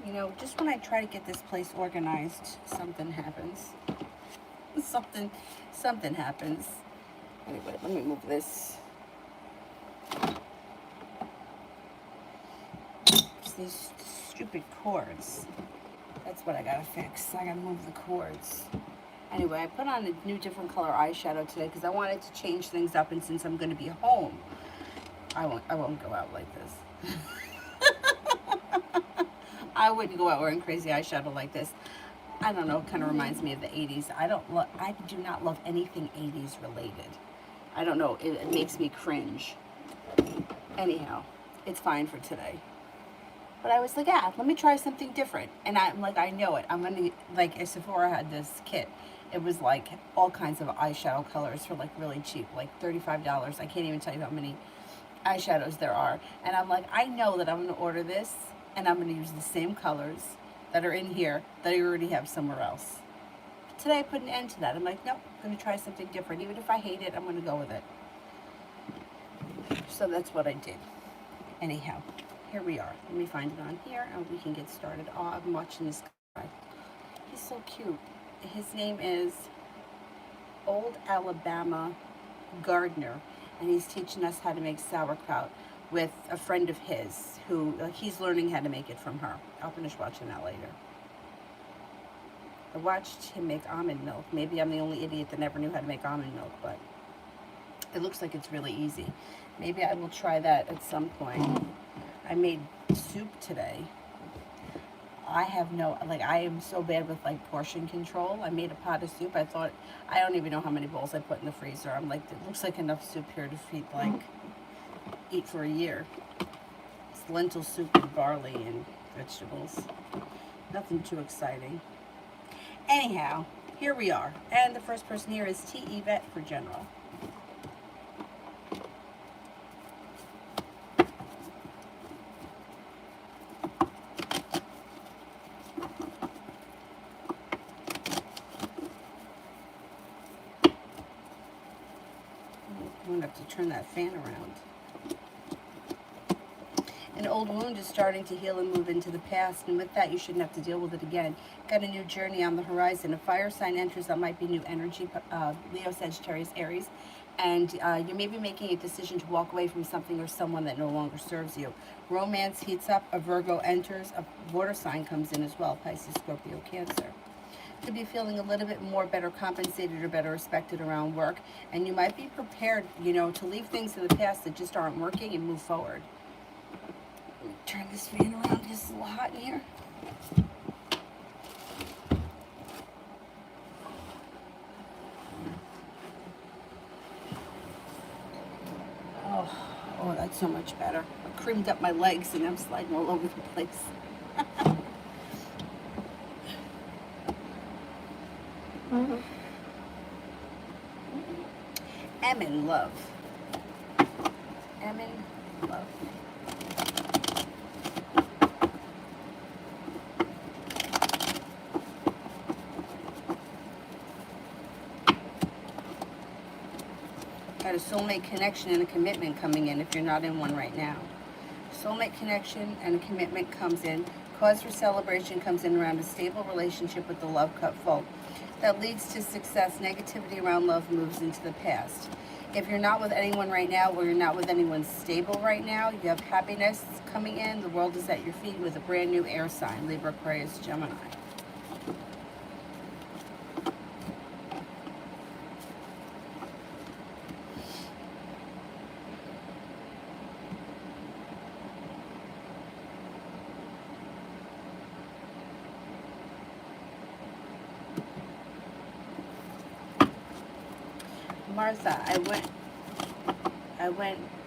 You know, just when I try to get this place organized, something happens. something, something happens. Anyway, let me move this. It's these stupid cords. That's what I gotta fix. I gotta move the cords. Anyway, I put on a new different color eyeshadow today because I wanted to change things up, and since I'm gonna be home, I won't go out like this. I wouldn't go out wearing crazy eyeshadow like this. I don't know, it kind of reminds me of the 80s. I do not love anything 80s related. I don't know, it makes me cringe. Anyhow, it's fine for today. But I was like, yeah, let me try something different. And I'm like, I know it. I'm gonna, like, if Sephora had this kit, it was like all kinds of eyeshadow colors for like really cheap, like $35. I can't even tell you how many eyeshadows there are. And I'm like, I know that I'm gonna order this and I'm gonna use the same colors that are in here that I already have somewhere else. But today I put an end to that. I'm like, nope, I'm gonna try something different. Even if I hate it, I'm gonna go with it. So that's what I did. Anyhow, here we are. Let me find it on here and we can get started. Oh, I'm watching this guy. He's so cute. His name is Old Alabama Gardener, and he's teaching us how to make sauerkraut with a friend of his who he's learning how to make it from her. I'll finish watching that later. I watched him make almond milk. Maybe I'm the only idiot that never knew how to make almond milk, but it looks like it's really easy. Maybe I will try that at some point. I made soup today. I have no, like, I am so bad with like portion control. I made a pot of soup. I don't even know how many bowls I put in the freezer. I'm like, it looks like enough soup here to feed, like, eat for a year. It's lentil soup with barley and vegetables. Nothing too exciting. Anyhow, here we are. And the first person here is T. Yvette for general. I'm going to have to turn that fan around. An old wound is starting to heal and move into the past, and with that, you shouldn't have to deal with it again. Got a new journey on the horizon. A fire sign enters that might be new energy, Leo, Sagittarius, Aries, and you may be making a decision to walk away from something or someone that no longer serves you. Romance heats up, a Virgo enters, a water sign comes in as well, Pisces, Scorpio, Cancer. Could be feeling a little bit more better compensated or better respected around work, and you might be prepared, you know, to leave things in the past that just aren't working and move forward. Turn this fan around, it's a little hot in here. Oh, that's so much better. I creamed up my legs and I'm sliding all over the place. Emin Love. Emin Love. Got a soulmate connection and a commitment coming in if you're not in one right now. Soulmate connection and a commitment comes in. Cause for celebration comes in around a stable relationship with the love cup full. That leads to success. Negativity around love moves into the past. If you're not with anyone right now, or you're not with anyone stable right now, you have happiness coming in. The world is at your feet with a brand new air sign, Libra, Aquarius, Gemini. Martha,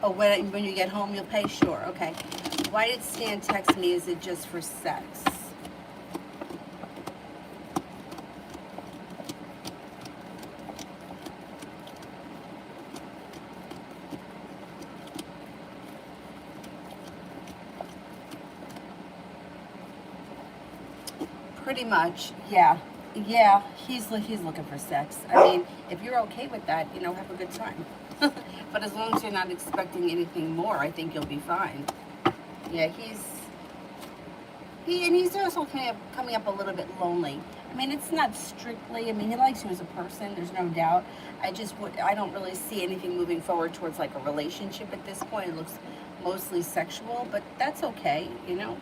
oh, when you get home, you'll pay? Sure, okay. Why did Stan text me? Is it just for sex? Pretty much, yeah. Yeah, he's looking for sex. I mean, if you're okay with that, you know, have a good time. But as long as you're not expecting anything more, I think you'll be fine. Yeah, He's also coming up a little bit lonely. I mean, it's not strictly. I mean, he likes you as a person. There's no doubt. I don't really see anything moving forward towards like a relationship at this point. It looks mostly sexual, but that's okay. You know,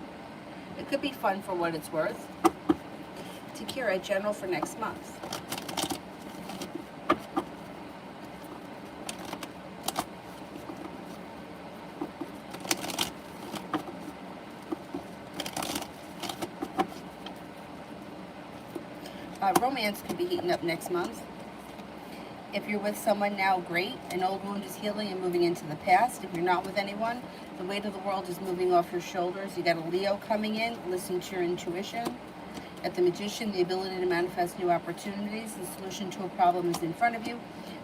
it could be fun for what it's worth. Takira, general for next month. Romance could be heating up next month. If you're with someone now, great. An old wound is healing and moving into the past. If you're not with anyone, the weight of the world is moving off your shoulders. You got a Leo coming in. Listen to your intuition. At the Magician, the ability to manifest new opportunities. The solution to a problem is in front of you.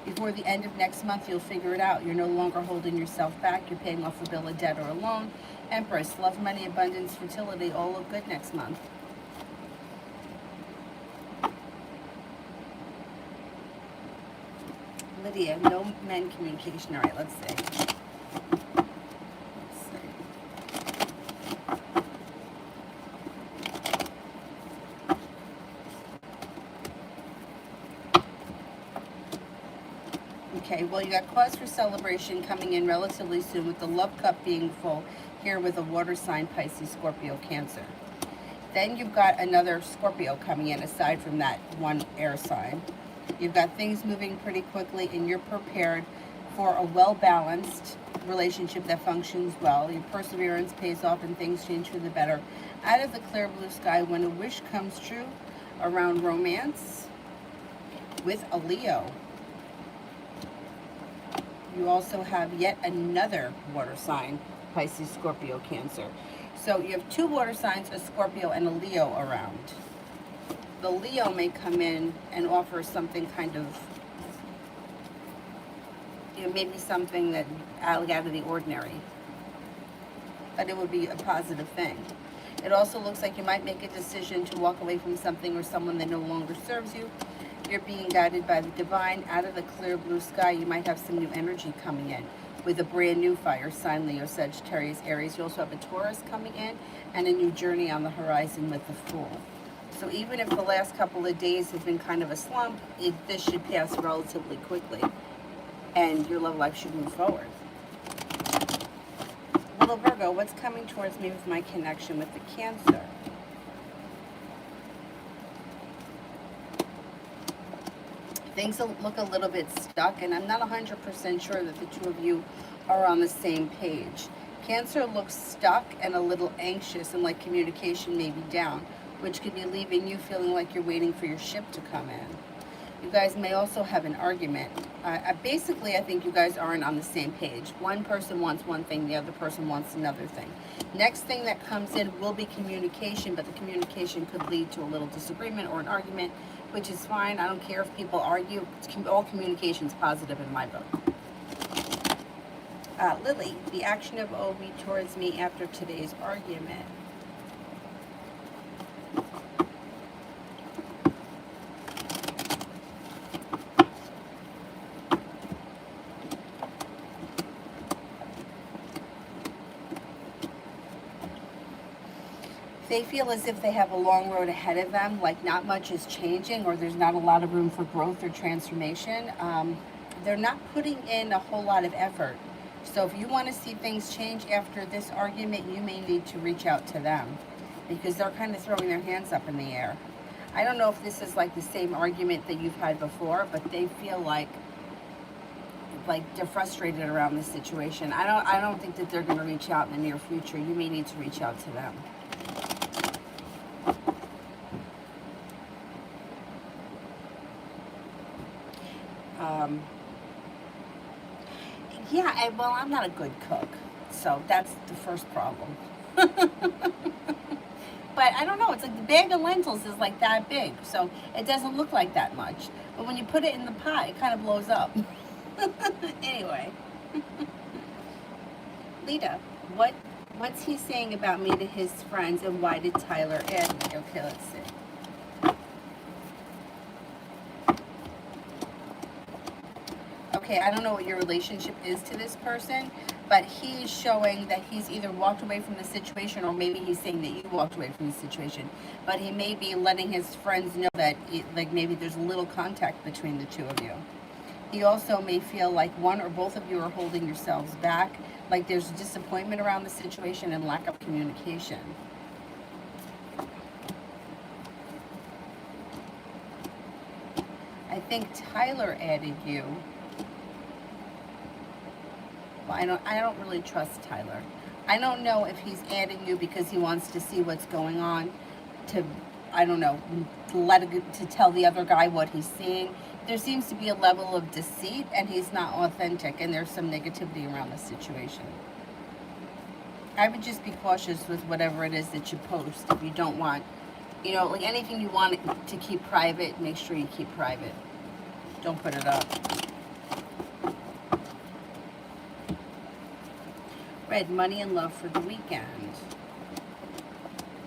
Before the end of next month, you'll figure it out. You're no longer holding yourself back. You're paying off a bill of debt or a loan. Empress, love, money, abundance, fertility, all look good next month. Lydia, no men communication. All right, let's see. Okay, well, you got cause for celebration coming in relatively soon with the love cup being full here with a water sign, Pisces, Scorpio, Cancer. Then you've got another Scorpio coming in aside from that one air sign. You've got things moving pretty quickly and you're prepared for a well-balanced relationship that functions well. Your perseverance pays off and things change for the better. Out of the clear blue sky, when a wish comes true around romance with a Leo, you also have yet another water sign, Pisces, Scorpio, Cancer. So you have two water signs, a Scorpio and a Leo around. The Leo may come in and offer something kind of, maybe something that out of the ordinary. But it would be a positive thing. It also looks like you might make a decision to walk away from something or someone that no longer serves you. You're being guided by the divine. Out of the clear blue sky, you might have some new energy coming in with a brand new fire sign, Leo, Sagittarius, Aries. You also have a Taurus coming in and a new journey on the horizon with the Fool. So even if the last couple of days have been kind of a slump, this should pass relatively quickly and your love life should move forward. Little Virgo, what's coming towards me with my connection with the Cancer? Things look a little bit stuck, and I'm not 100% sure that the two of you are on the same page. Cancer looks stuck and a little anxious and like communication may be down, which could be leaving you feeling like you're waiting for your ship to come in. You guys may also have an argument. Basically, I think you guys aren't on the same page. One person wants one thing, the other person wants another thing. Next thing that comes in will be communication, but the communication could lead to a little disagreement or an argument, which is fine. I don't care if people argue. All communication is positive in my book. Lily, the action of Obi towards me after today's argument. They feel as if they have a long road ahead of them, like not much is changing or there's not a lot of room for growth or transformation. They're not putting in a whole lot of effort. So if you want to see things change after this argument, you may need to reach out to them because they're kind of throwing their hands up in the air. I don't know if this is like the same argument that you've had before, but they feel like they're frustrated around this situation. I don't think that they're going to reach out in the near future. You may need to reach out to them. Yeah, well, I'm not a good cook, so that's the first problem. But I don't know, it's like the bag of lentils is like that big, so it doesn't look like that much. But when you put it in the pot, it kind of blows up. Anyway. Lita, what's he saying about me to his friends, and why did Tyler add me? Okay, let's see. okay, I don't know what your relationship is to this person, but he's showing that he's either walked away from the situation, or maybe he's saying that you walked away from the situation. But he may be letting his friends know that, like, maybe there's a little contact between the two of you. He also may feel like one or both of you are holding yourselves back, like there's disappointment around the situation and lack of communication. I think Tyler added you. Well, I don't really trust Tyler. I don't know if he's adding you because he wants to see what's going on, to, I don't know, to tell the other guy what he's seeing. There seems to be a level of deceit, and he's not authentic, and there's some negativity around the situation. I would just be cautious with whatever it is that you post. If you don't want, like anything you want to keep private, make sure you keep private. Don't put it up. Red, money and love for the weekend.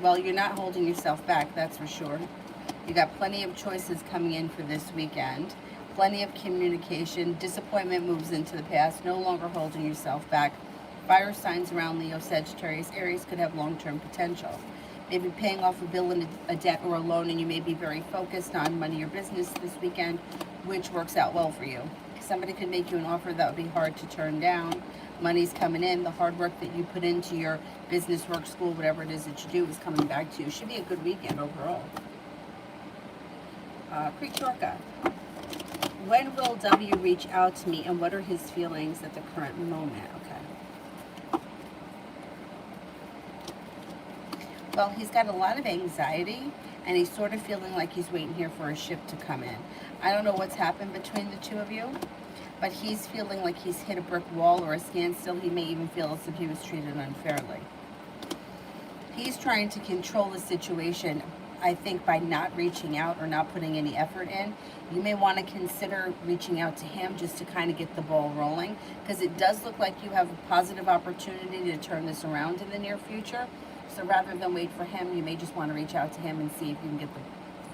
Well, you're not holding yourself back, that's for sure. You got plenty of choices coming in for this weekend. Plenty of communication. Disappointment moves into the past. No longer holding yourself back. Fire signs around Leo, Sagittarius, Aries could have long-term potential. Maybe paying off a bill and a debt or a loan, and you may be very focused on money or business this weekend, which works out well for you. Somebody could make you an offer that would be hard to turn down. Money's coming in. The hard work that you put into your business, work, school, whatever it is that you do is coming back to you. Should be a good weekend overall. Creek Yorka. When will W reach out to me, and what are his feelings at the current moment? Okay. Well, he's got a lot of anxiety, and he's sort of feeling like he's waiting here for a ship to come in. I don't know what's happened between the two of you, but he's feeling like he's hit a brick wall or a standstill. He may even feel as if he was treated unfairly. He's trying to control the situation, I think, by not reaching out or not putting any effort in. You may want to consider reaching out to him just to kind of get the ball rolling, because it does look like you have a positive opportunity to turn this around in the near future. So rather than wait for him, you may just want to reach out to him and see if you can get the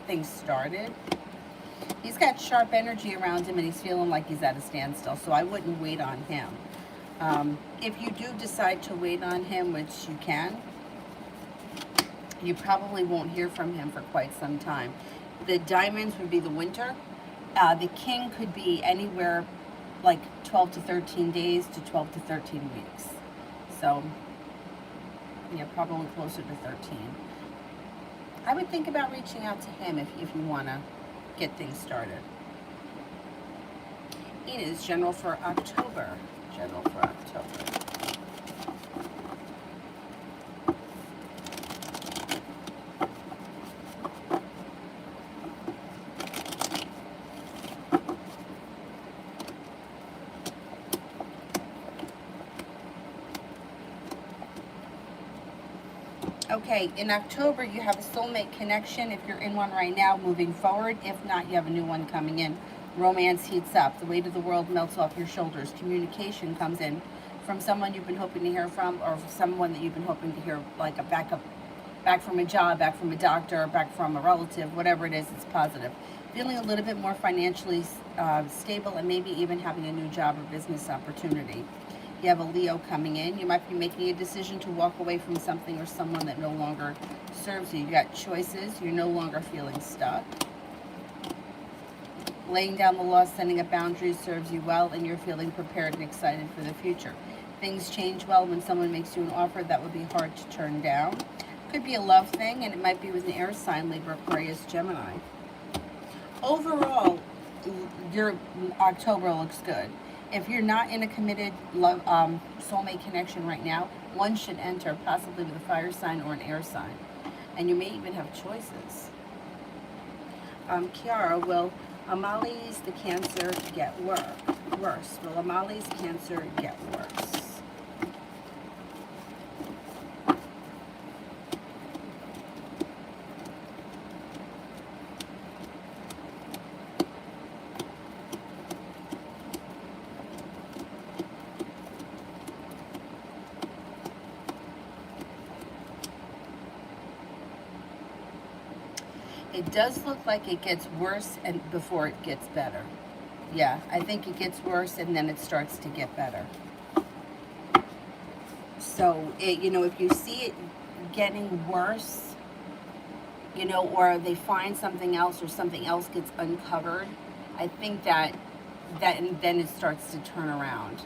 things started. He's got sharp energy around him, and he's feeling like he's at a standstill, so I wouldn't wait on him. If you do decide to wait on him, which you can, you probably won't hear from him for quite some time. The diamonds would be the winter. The king could be anywhere like 12 to 13 days to 12 to 13 weeks. So, yeah, probably closer to 13. I would think about reaching out to him if you want to get things started. It is general for October. General for October. Okay, in October, you have a soulmate connection if you're in one right now, moving forward. If not, you have a new one coming in. Romance heats up. The weight of the world melts off your shoulders. Communication comes in from someone you've been hoping to hear from, or someone that you've been hoping to hear, like a back from a job, back from a doctor, back from a relative, whatever it is, it's positive. Feeling a little bit more financially stable, and maybe even having a new job or business opportunity. You have a Leo coming in. You might be making a decision to walk away from something or someone that no longer serves you. You got choices. You're no longer feeling stuck. Laying down the law, setting up boundaries serves you well, and you're feeling prepared and excited for the future. Things change well when someone makes you an offer that would be hard to turn down. Could be a love thing, and it might be with an air sign, Libra, Aquarius, Gemini. Overall, your October looks good. If you're not in a committed love soulmate connection right now, one should enter, possibly with a fire sign or an air sign. And you may even have choices. Kiara, will Amali's the Cancer get worse? Will Amali's Cancer get worse? It does look like it gets worse and before it gets better. Yeah, I think it gets worse and then it starts to get better. So, you know, if you see it getting worse, you know, or they find something else or something else gets uncovered, I think that and then it starts to turn around.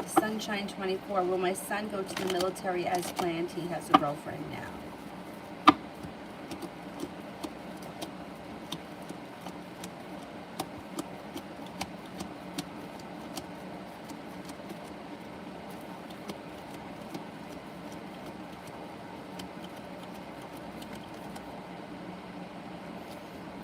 Sunshine 24. Will my son go to the military as planned? He has a girlfriend now.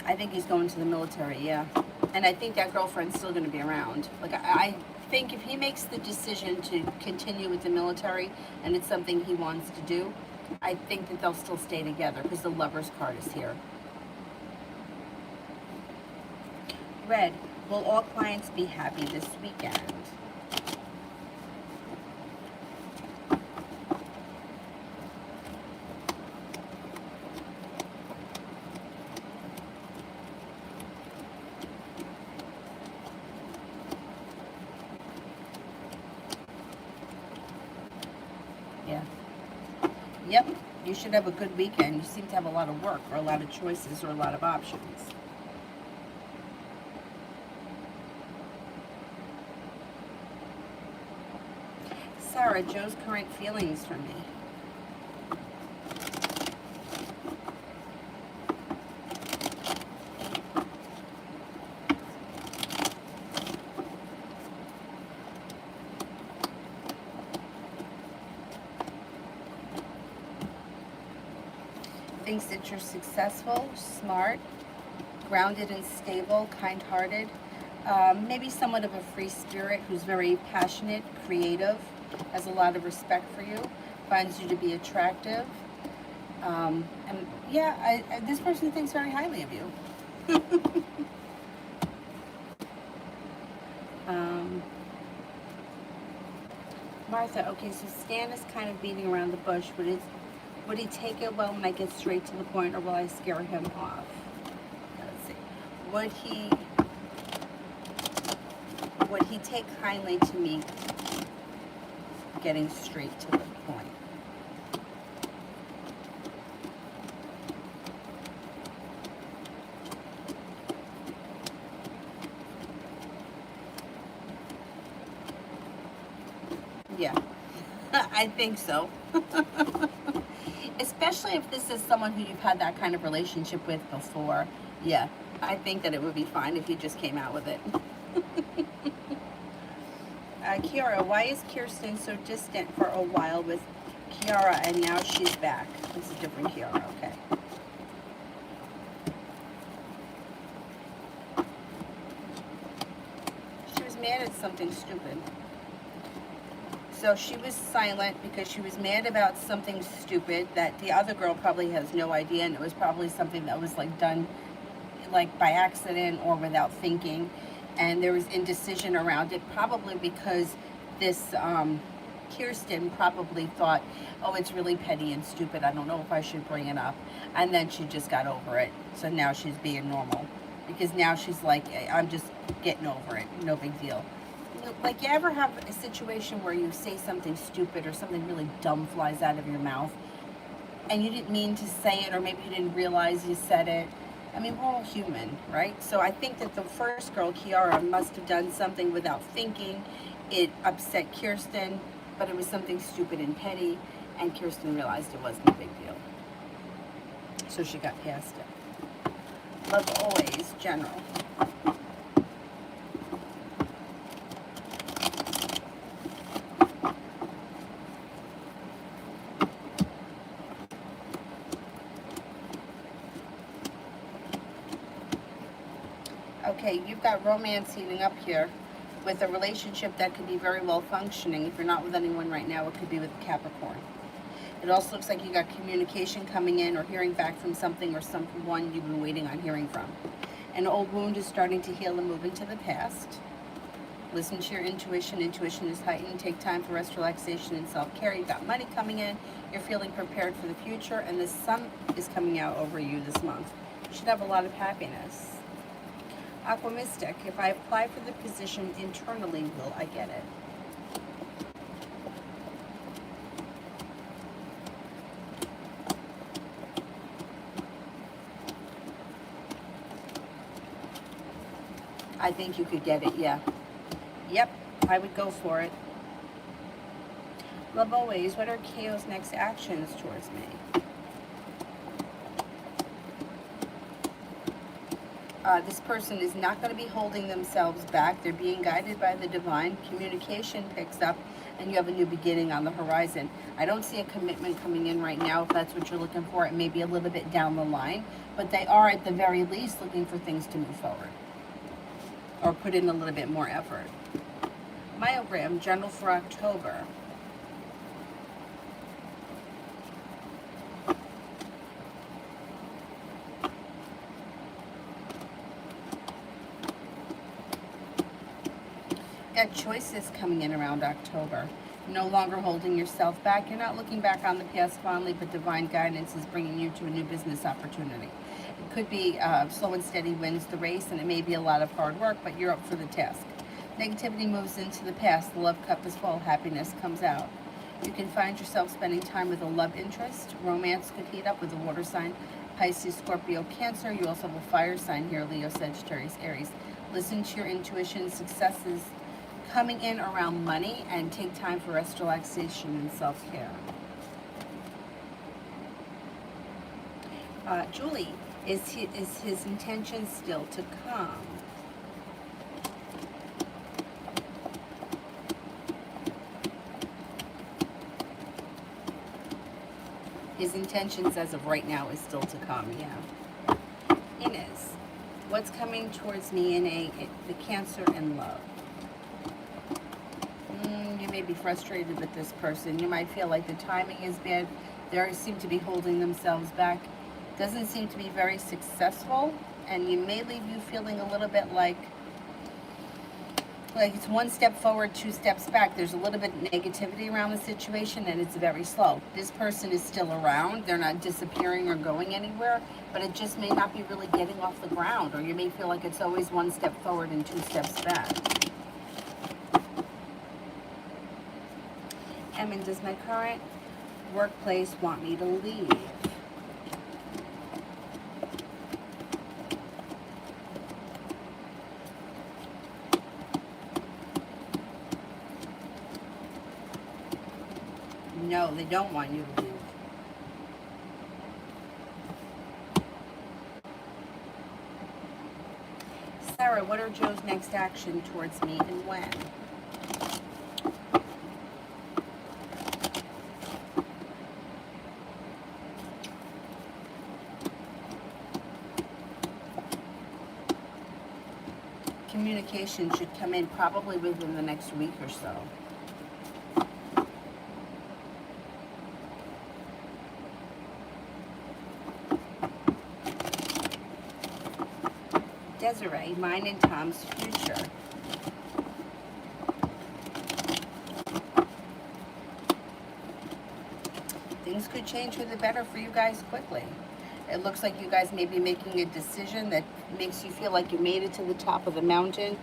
I think he's going to the military, yeah. And I think that girlfriend's still going to be around. Like, I think if he makes the decision to continue with the military and it's something he wants to do, I think that they'll still stay together because the lover's card is here. Red, will all clients be happy this weekend? Yeah. Yep. You should have a good weekend. You seem to have a lot of work or a lot of choices or a lot of options. Sarah, Joe's current feelings for me. Thinks that you're successful, smart, grounded and stable, kind-hearted, maybe somewhat of a free spirit who's very passionate, creative, has a lot of respect for you, finds you to be attractive. And yeah, this person thinks very highly of you. Martha, okay, so Stan is kind of beating around the bush, but would he take it well when I get straight to the point, or will I scare him off? Let's see. Would he take kindly to me getting straight to the point? Yeah, I think so. Especially if this is someone who you've had that kind of relationship with before. Yeah, I think that it would be fine if you just came out with it. Kiara, why is Kirsten so distant for a while with Kiara and now she's back? It's a different Kiara, okay. She was mad at something stupid. So she was silent because she was mad about something stupid that the other girl probably has no idea, and it was probably something that was like done like by accident or without thinking, and there was indecision around it, probably because this Kirsten probably thought, oh, it's really petty and stupid, I don't know if I should bring it up, and then she just got over it. So now she's being normal because now she's like, I'm just getting over it, no big deal. Like, you ever have a situation where you say something stupid or something really dumb flies out of your mouth and you didn't mean to say it, or maybe you didn't realize you said it? I mean, we're all human, right? So I think that the first girl, Kiara, must have done something without thinking. It upset Kirsten, but it was something stupid and petty, and Kirsten realized it wasn't a big deal. So she got past it. Love always, General. Okay, you've got romance heating up here with a relationship that could be very well functioning. If you're not with anyone right now, it could be with Capricorn. It also looks like you got communication coming in or hearing back from something or someone you've been waiting on hearing from. An old wound is starting to heal and move into the past. Listen to your intuition. Intuition is heightened. Take time for rest, relaxation, and self-care. You've got money coming in. You're feeling prepared for the future. And the sun is coming out over you this month. You should have a lot of happiness. Aqua Mystic, if I apply for the position internally, will I get it? I think you could get it, yeah. Yep, I would go for it. Love always, what are KO's next actions towards me? This person is not going to be holding themselves back. They're being guided by the divine. Communication picks up, and you have a new beginning on the horizon. I don't see a commitment coming in right now. If that's what you're looking for, it may be a little bit down the line, but they are at the very least looking for things to move forward or put in a little bit more effort. Myogram, general for October. Got choices coming in around October. No longer holding yourself back. You're not looking back on the past fondly, but divine guidance is bringing you to a new business opportunity. It could be slow and steady wins the race, and it may be a lot of hard work, but you're up for the task. Negativity moves into the past. The love cup is full. Happiness comes out. You can find yourself spending time with a love interest. Romance could heat up with a water sign. Pisces, Scorpio, Cancer. You also have a fire sign here, Leo, Sagittarius, Aries. Listen to your intuition. Success is coming in around money, and take time for rest, relaxation, and self-care. Julie, is his intention still to come? His intentions as of right now is still to come, yeah. Inez, what's coming towards me in the Cancer and love? You may be frustrated with this person. You might feel like the timing is bad. They seem to be holding themselves back. Doesn't seem to be very successful, and you may leave you feeling a little bit like it's one step forward, two steps back. There's a little bit of negativity around the situation, and it's very slow. This person is still around. They're not disappearing or going anywhere, but it just may not be really getting off the ground, or you may feel like it's always one step forward and two steps back. And does my current workplace want me to leave? No, they don't want you to leave. Sarah, what are Joe's next action towards me and when? Communication should come in probably within the next week or so. Desiree, mine and Tom's future. Things could change for the better for you guys quickly. It looks like you guys may be making a decision that makes you feel like you made it to the top of the mountain.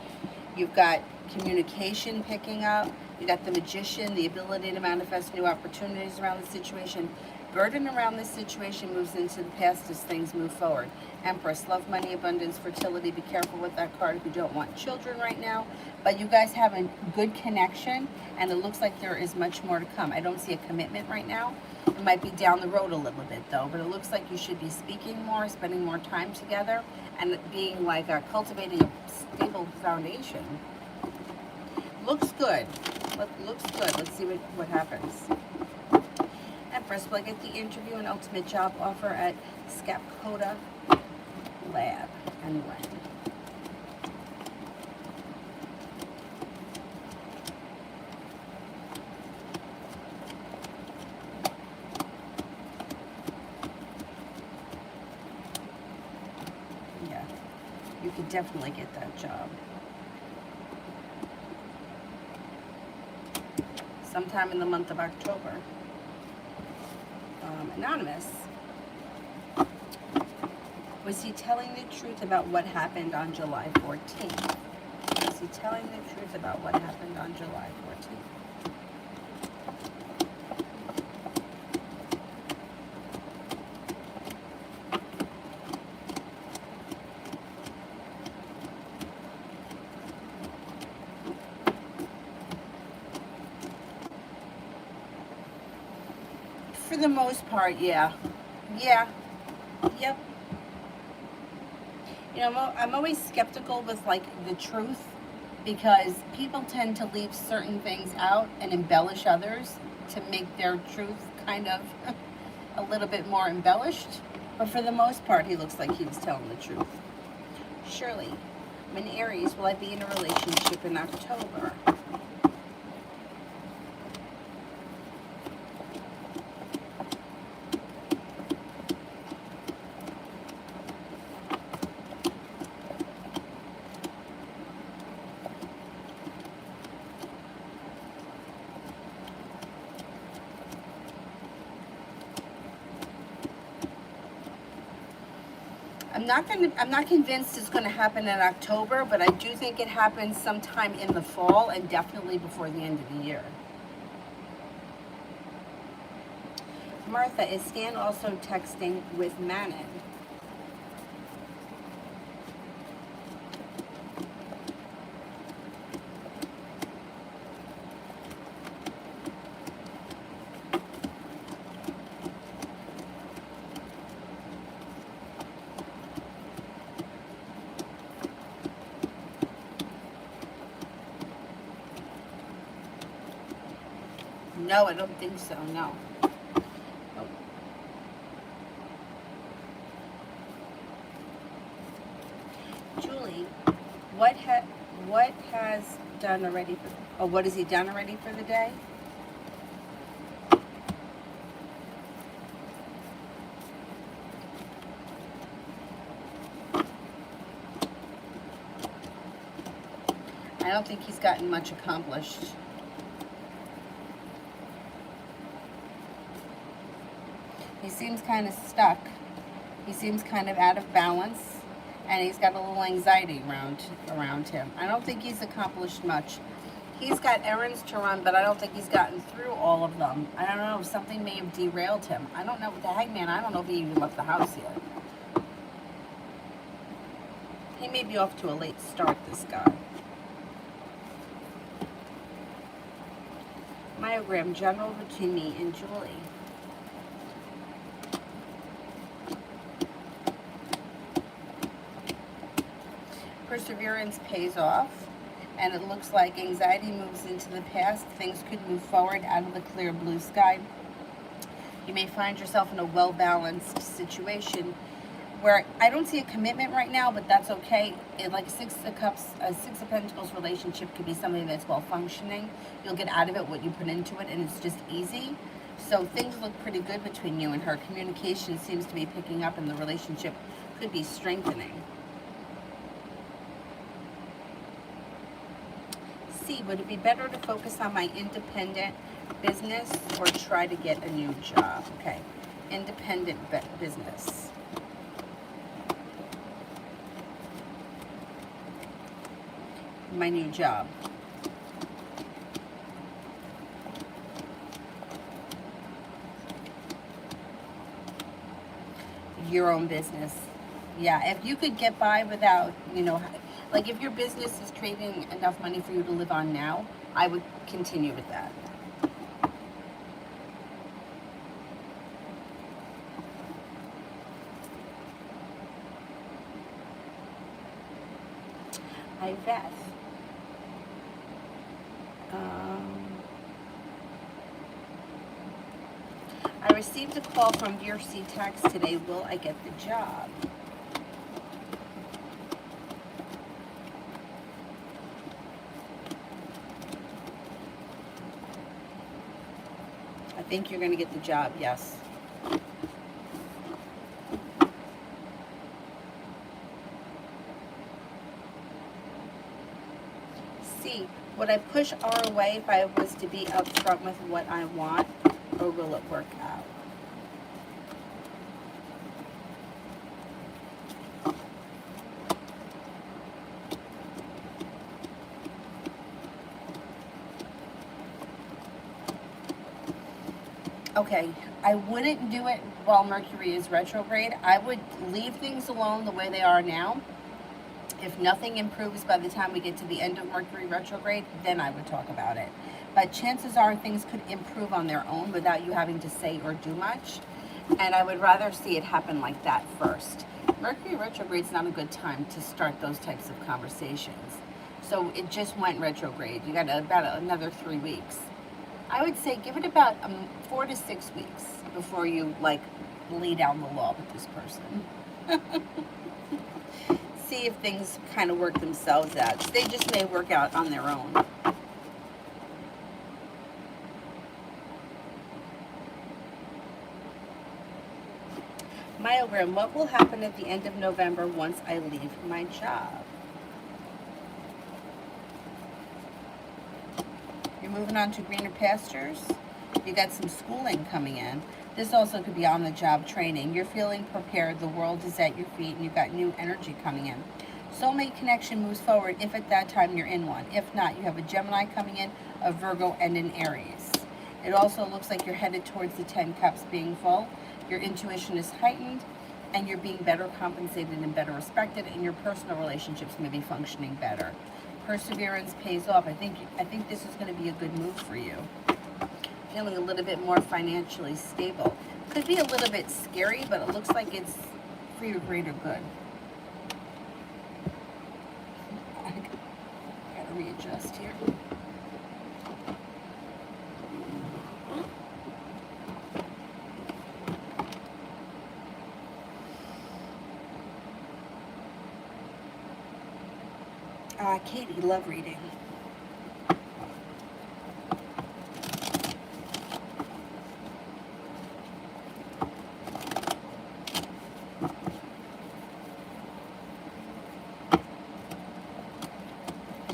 You've got communication picking up. You got the Magician, the ability to manifest new opportunities around the situation. Burden around this situation moves into the past as things move forward. Empress, love, money, abundance, fertility. Be careful with that card if you don't want children right now. But you guys have a good connection, and it looks like there is much more to come. I don't see a commitment right now. It might be down the road a little bit, though. But it looks like you should be speaking more, spending more time together, and being like cultivating a stable foundation. Looks good. Looks good. Let's see what happens. Empress, will I get the interview and ultimate job offer at Scapcoda Lab and when? Yeah, you could definitely get that job. sometime in the month of October. Anonymous. Was he telling the truth about what happened on July 14th? Was he telling the truth about what happened on July 14th? For the most part, yeah. Yeah. Yep. You know, I'm always skeptical with like the truth because people tend to leave certain things out and embellish others to make their truth kind of a little bit more embellished. But for the most part, he looks like he was telling the truth. Shirley, I'm an Aries. Will I be in a relationship in October? I'm not convinced it's going to happen in October, but I do think it happens sometime in the fall and definitely before the end of the year. Martha, is Stan also texting with Manon? No, I don't think so, no. Oh. Julie, what has done already for, oh, what has he done already for the day? I don't think he's gotten much accomplished. He seems kind of stuck. He seems kind of out of balance, and he's got a little anxiety around him. I don't think he's accomplished much. He's got errands to run, but I don't think he's gotten through all of them. I don't know, something may have derailed him. I don't know, the Hangman, I don't know if he even left the house yet. He may be off to a late start, this guy. Myogram, general between me and Julie. Perseverance pays off, and it looks like anxiety moves into the past. Things could move forward out of the clear blue sky. You may find yourself in a well-balanced situation where I don't see a commitment right now, but that's okay. Like Six of Cups, a Six of Pentacles relationship could be something that's well-functioning. You'll get out of it what you put into it, and it's just easy. So things look pretty good between you and her. Communication seems to be picking up, and the relationship could be strengthening. C, would it be better to focus on my independent business or try to get a new job? Okay, independent business. My new job. Your own business. Yeah, if you could get by without, you know, like if your business is creating enough money for you to live on now, I would continue with that. Beth. I received a call from DRC Tax today. Will I get the job? I think you're going to get the job, yes. C, Would I push R away if I was to be upfront with what I want, or will it work out? Okay, I wouldn't do it while Mercury is retrograde. I would leave things alone the way they are now. If nothing improves by the time we get to the end of Mercury retrograde, then I would talk about it. But chances are things could improve on their own without you having to say or do much. And I would rather see it happen like that first. Mercury retrograde is not a good time to start those types of conversations. So it just went retrograde. You got about another 3 weeks. I would say give it about 4 to 6 weeks before you like lay down the law with this person. See if things kind of work themselves out. They just may work out on their own. Myogram, what will happen at the end of November once I leave my job? You're moving on to greener pastures. You got some schooling coming in. This also could be on-the-job training. You're feeling prepared. The world is at your feet, and you've got new energy coming in. Soulmate connection moves forward if at that time you're in one. If not, you have a Gemini coming in, a Virgo, and an Aries. It also looks like you're headed towards the 10 cups being full. Your intuition is heightened, and you're being better compensated and better respected, and your personal relationships may be functioning better. Perseverance pays off. I think this is going to be a good move for you. Feeling a little bit more financially stable. Could be a little bit scary, but it looks like it's for your greater good. I gotta readjust here. Katie, love reading.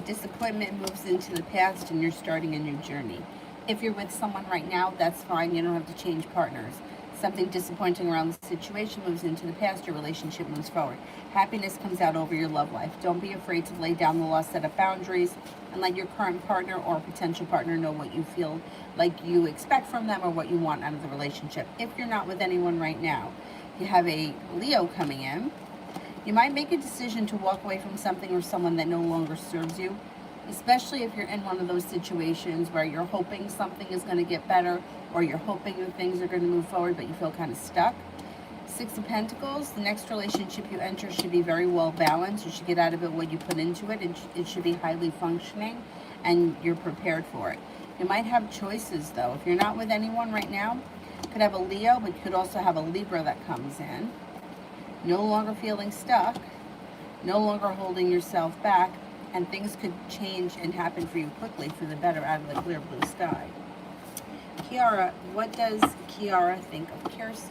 Disappointment moves into the past and you're starting a new journey. If you're with someone right now, that's fine. You don't have to change partners. Something disappointing around the situation moves into the past, your relationship moves forward. Happiness comes out over your love life. Don't be afraid to lay down the law, set up boundaries, and let your current partner or potential partner know what you feel like you expect from them or what you want out of the relationship. If you're not with anyone right now, you have a Leo coming in. You might make a decision to walk away from something or someone that no longer serves you, especially if you're in one of those situations where you're hoping something is going to get better or you're hoping that things are going to move forward, but you feel kind of stuck. Six of Pentacles, the next relationship you enter should be very well balanced. You should get out of it what you put into it. It should be highly functioning and you're prepared for it. You might have choices though. If you're not with anyone right now, you could have a Leo, but you could also have a Libra that comes in. No longer feeling stuck, no longer holding yourself back, and things could change and happen for you quickly for the better out of the clear blue sky. Kiara, what does Kiara think of Kirsten?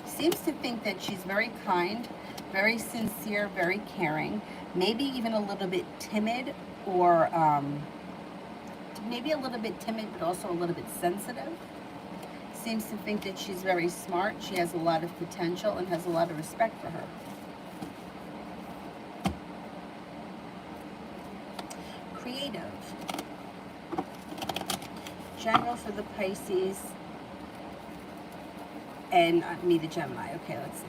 Seems to think that she's very kind, very sincere, very caring, maybe even a little bit timid, or maybe a little bit timid, but also a little bit sensitive. Seems to think that she's very smart. She has a lot of potential and has a lot of respect for her. Creative. General for the Pisces. And me, the Gemini. Okay, let's see.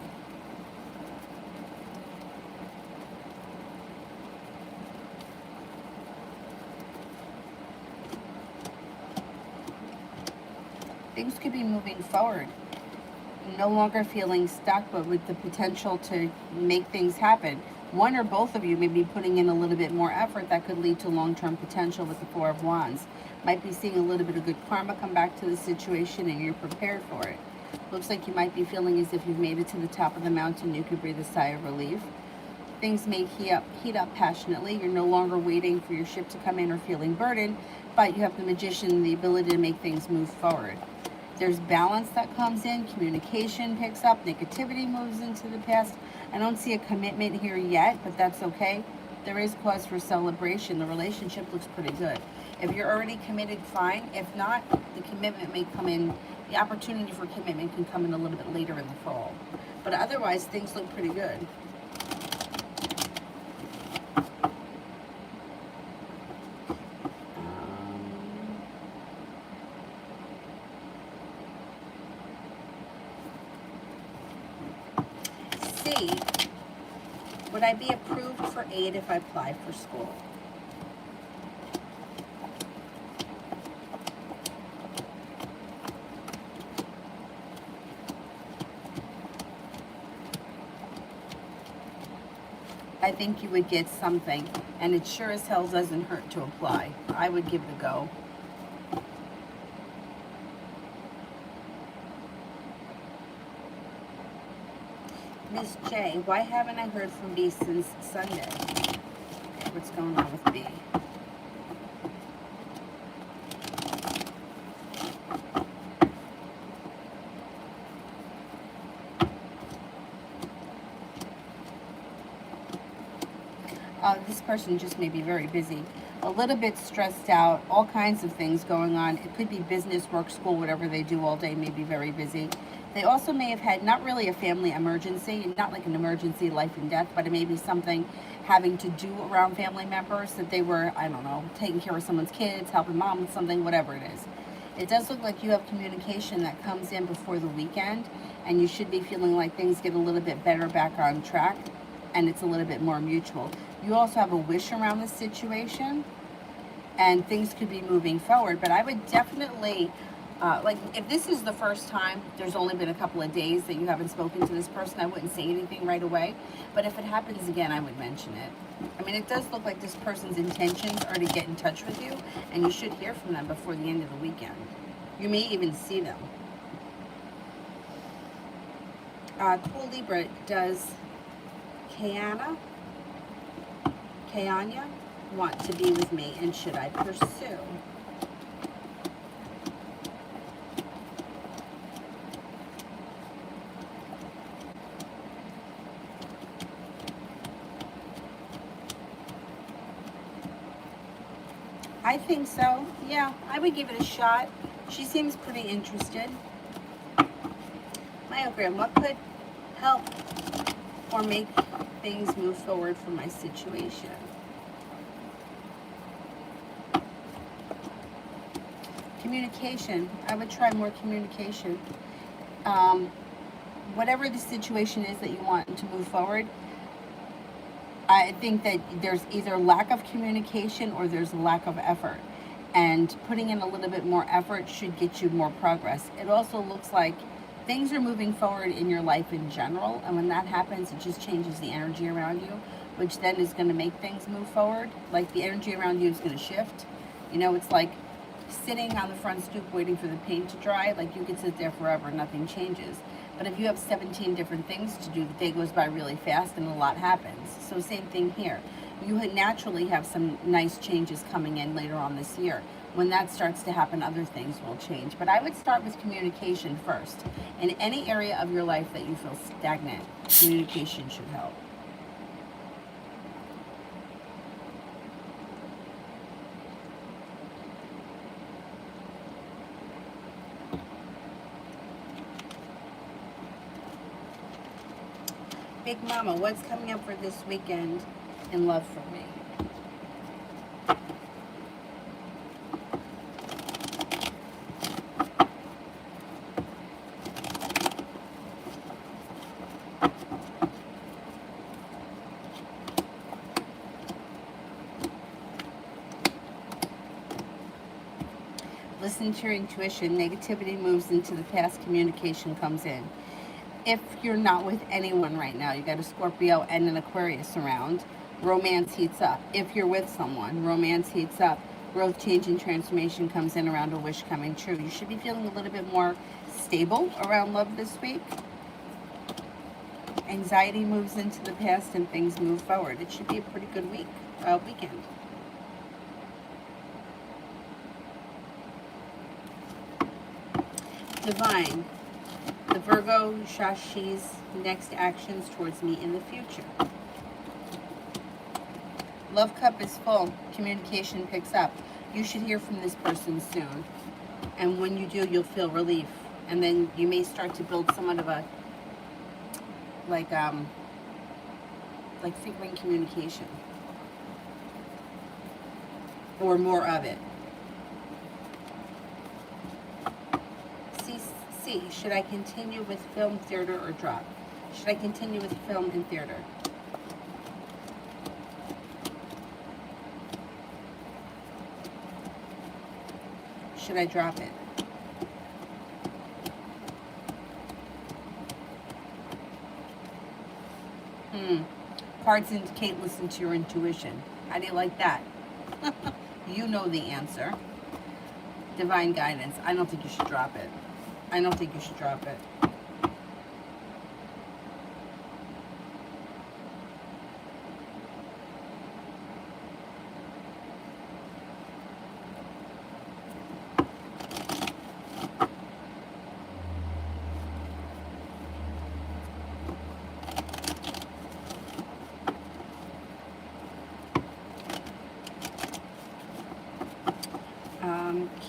Things could be moving forward. No longer feeling stuck, but with the potential to make things happen. One or both of you may be putting in a little bit more effort that could lead to long-term potential with the Four of Wands. Might be seeing a little bit of good karma come back to the situation and you're prepared for it. Looks like you might be feeling as if you've made it to the top of the mountain. You could breathe a sigh of relief. Things may heat up passionately. You're no longer waiting for your ship to come in or feeling burdened, but you have the Magician and the ability to make things move forward. There's balance that comes in, communication picks up, negativity moves into the past. I don't see a commitment here yet, but that's okay. There is cause for celebration. The relationship looks pretty good. If you're already committed, fine. If not, the commitment may come in, the opportunity for commitment can come in a little bit later in the fall. But otherwise, things look pretty good. C, would I be approved for aid if I apply for school? I think you would get something, and it sure as hell doesn't hurt to apply. I would give it a go. Miss J, why haven't I heard from B since Sunday? Okay, what's going on with B? This person just may be very busy, a little bit stressed out, all kinds of things going on. It could be business, work, school, whatever they do all day may be very busy. They also may have had not really a family emergency, not like an emergency, life and death, but it may be something having to do around family members that they were, I don't know, taking care of someone's kids, helping mom with something, whatever it is. It does look like you have communication that comes in before the weekend, and you should be feeling like things get a little bit better back on track, and it's a little bit more mutual. You also have a wish around this situation, and things could be moving forward. But I would definitely, like, if this is the first time, there's only been a couple of days that you haven't spoken to this person, I wouldn't say anything right away. But if it happens again, I would mention it. I mean, it does look like this person's intentions are to get in touch with you, and you should hear from them before the end of the weekend. You may even see them. Cool Libra, does Kayanya want to be with me, and should I pursue? I think so. Yeah, I would give it a shot. She seems pretty interested. Myogram, what could help or make things move forward for my situation? Communication. I would try more communication. Whatever the situation is that you want to move forward, I think that there's either lack of communication or there's lack of effort. And putting in a little bit more effort should get you more progress. It also looks like things are moving forward in your life in general, and when that happens, it just changes the energy around you, which then is going to make things move forward. Like the energy around you is going to shift. You know, it's like sitting on the front stoop waiting for the paint to dry. Like, you could sit there forever, nothing changes. But if you have 17 different things to do, the day goes by really fast and a lot happens. So same thing here. You naturally have some nice changes coming in later on this year. When that starts to happen, other things will change. But I would start with communication first. In any area of your life that you feel stagnant, communication should help. Big Mama, what's coming up for this weekend in love for me? Listen to your intuition. Negativity moves into the past, communication comes in. If you're not with anyone right now, you got a Scorpio and an Aquarius around, romance heats up. If you're with someone, romance heats up. Growth, change, and transformation comes in around a wish coming true. You should be feeling a little bit more stable around love this week. Anxiety moves into the past and things move forward. It should be a pretty good weekend. Divine, the Virgo Shashi's next actions towards me in the future. Love cup is full. Communication picks up. You should hear from this person soon. And when you do, you'll feel relief. And then you may start to build somewhat of a, like frequent communication. Or more of it. C, should I continue with film, theater, or drop? Should I continue with film and theater? Should I drop it? Cards indicate listen to your intuition. How do you like that? You know the answer. Divine guidance. I don't think you should drop it. I don't think you should drop it.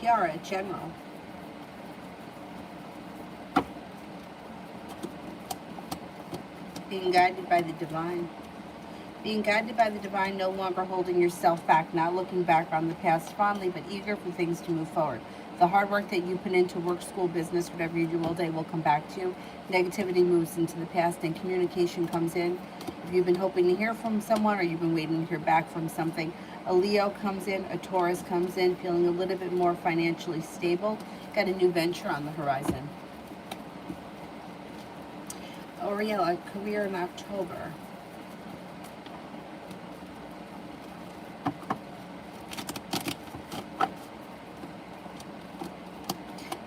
Kiara, general. Being guided by the divine. Being guided by the divine, no longer holding yourself back, not looking back on the past fondly, but eager for things to move forward. The hard work that you put into work, school, business, whatever you do all day will come back to you. Negativity moves into the past and communication comes in. If you've been hoping to hear from someone or you've been waiting to hear back from something, a Leo comes in, a Taurus comes in, feeling a little bit more financially stable. Got a new venture on the horizon. Oriella, career in October.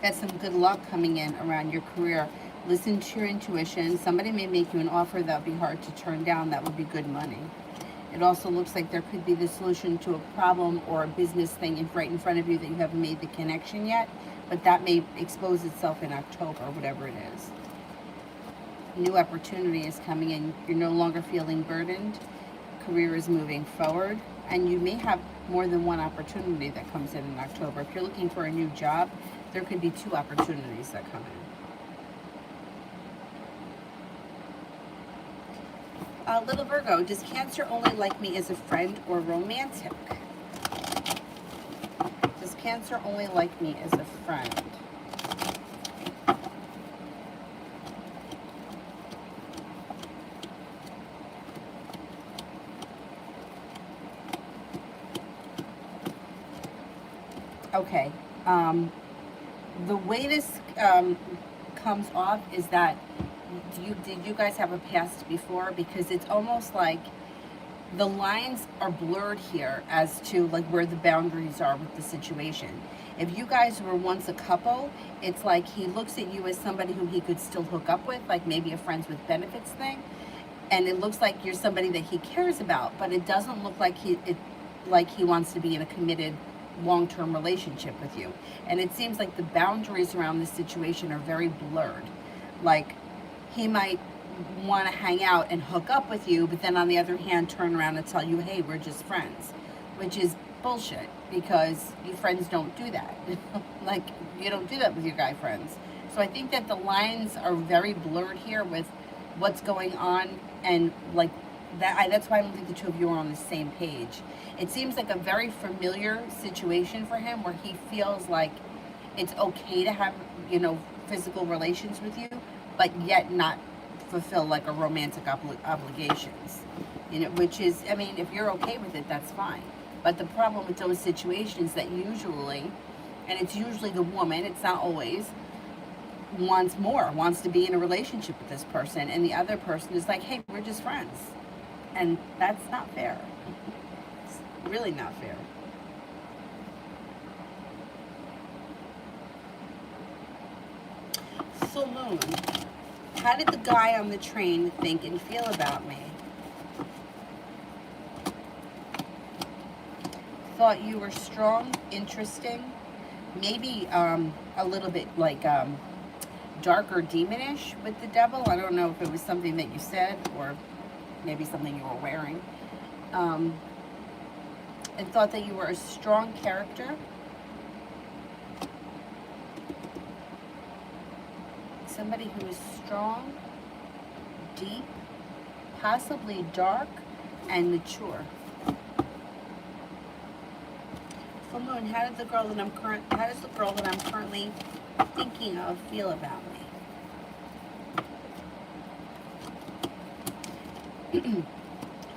Got some good luck coming in around your career. Listen to your intuition. Somebody may make you an offer that would be hard to turn down. That would be good money. It also looks like there could be the solution to a problem or a business thing right in front of you that you haven't made the connection yet, but that may expose itself in October, whatever it is. New opportunity is coming in. You're no longer feeling burdened. Career is moving forward, and you may have more than one opportunity that comes in October. If you're looking for a new job, there could be 2 opportunities that come in. Little Virgo, does Cancer only like me as a friend or romantic? Does Cancer only like me as a friend? Okay. The way this comes off is that did you guys have a past before? Because it's almost like the lines are blurred here as to like where the boundaries are with the situation. If you guys were once a couple, it's like he looks at you as somebody who he could still hook up with, like maybe a friends with benefits thing, and it looks like you're somebody that he cares about, but it doesn't look like he wants to be in a committed long-term relationship with you. And it seems like the boundaries around this situation are very blurred. Like he might want to hang out and hook up with you, but then on the other hand turn around and tell you, hey, we're just friends, which is bullshit, because you friends don't do that. Like you don't do that with your guy friends. So I think that the lines are very blurred here with what's going on, and like that's why I don't think the two of you are on the same page. It seems like a very familiar situation for him, where he feels like it's okay to have, physical relations with you, but yet not fulfill like a romantic obligations, which is, I mean, if you're okay with it, that's fine. But the problem with those situations that usually, and it's usually the woman, it's not always, wants to be in a relationship with this person, and the other person is like, hey, we're just friends. And that's not fair. It's really not fair. So Moon, how did the guy on the train think and feel about me? Thought you were strong, interesting, maybe a little bit like dark or demonish with the devil. I don't know if it was something that you said or maybe something you were wearing. And thought that you were a strong character. Somebody who is strong, deep, possibly dark, and mature. Full moon, how does the girl that I'm currently thinking of feel about me?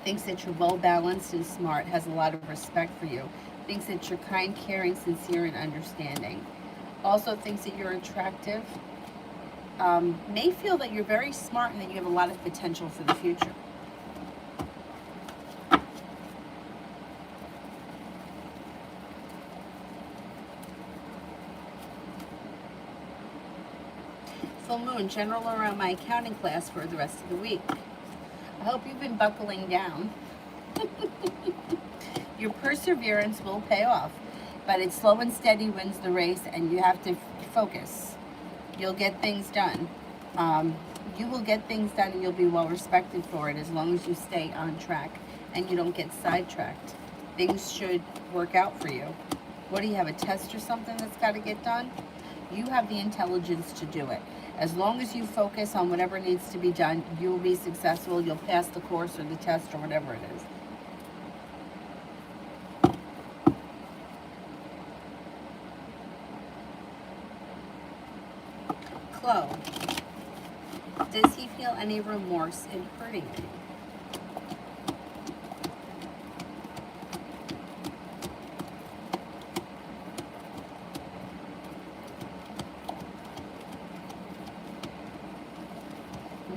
Thinks that you're well balanced and smart, has a lot of respect for you. Thinks that you're kind, caring, sincere, and understanding. Also thinks that you're attractive. May feel that you're very smart and that you have a lot of potential for the future. Full moon, general around my accounting class for the rest of the week. I hope you've been buckling down. Your perseverance will pay off, but it's slow and steady wins the race, and you have to focus. You'll get things done. You will get things done, and you'll be well respected for it as long as you stay on track and you don't get sidetracked. Things should work out for you. What do you have, a test or something that's got to get done? You have the intelligence to do it. As long as you focus on whatever needs to be done, you will be successful. You'll pass the course or the test or whatever it is. Chloe, does he feel any remorse in hurting you?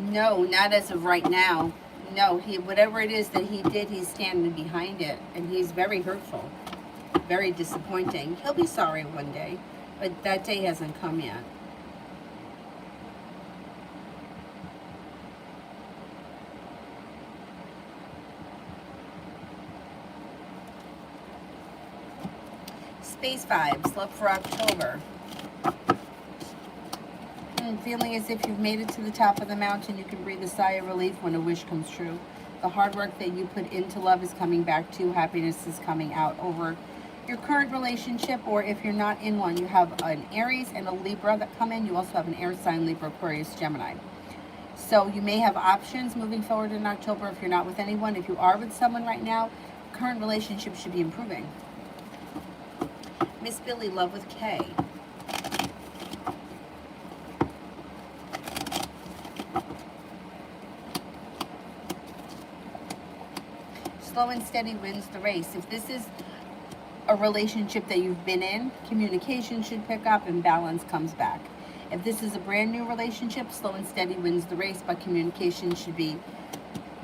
No, not as of right now. No, whatever it is that he did, he's standing behind it, and he's very hurtful, very disappointing. He'll be sorry one day, but that day hasn't come yet. Space vibes, love for October. Feeling as if you've made it to the top of the mountain, you can breathe a sigh of relief when a wish comes true. The hard work that you put into love is coming back to you. Happiness is coming out over your current relationship, or if you're not in one, you have an Aries and a Libra that come in. You also have an air sign, Libra, Aquarius, Gemini. So you may have options moving forward in October if you're not with anyone. If you are with someone right now, current relationship should be improving. Miss Billy, love with K. Slow and steady wins the race. If this is a relationship that you've been in, communication should pick up and balance comes back. If this is a brand new relationship, slow and steady wins the race, but communication should be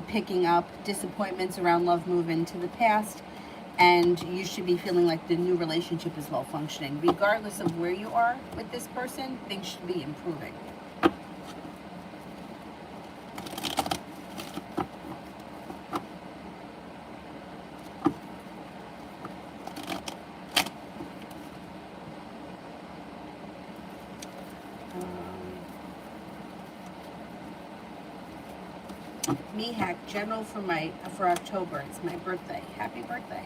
picking up. Disappointments around love move into the past, and you should be feeling like the new relationship is well functioning. Regardless of where you are with this person, things should be improving. Mihak, general for October. It's my birthday. Happy birthday.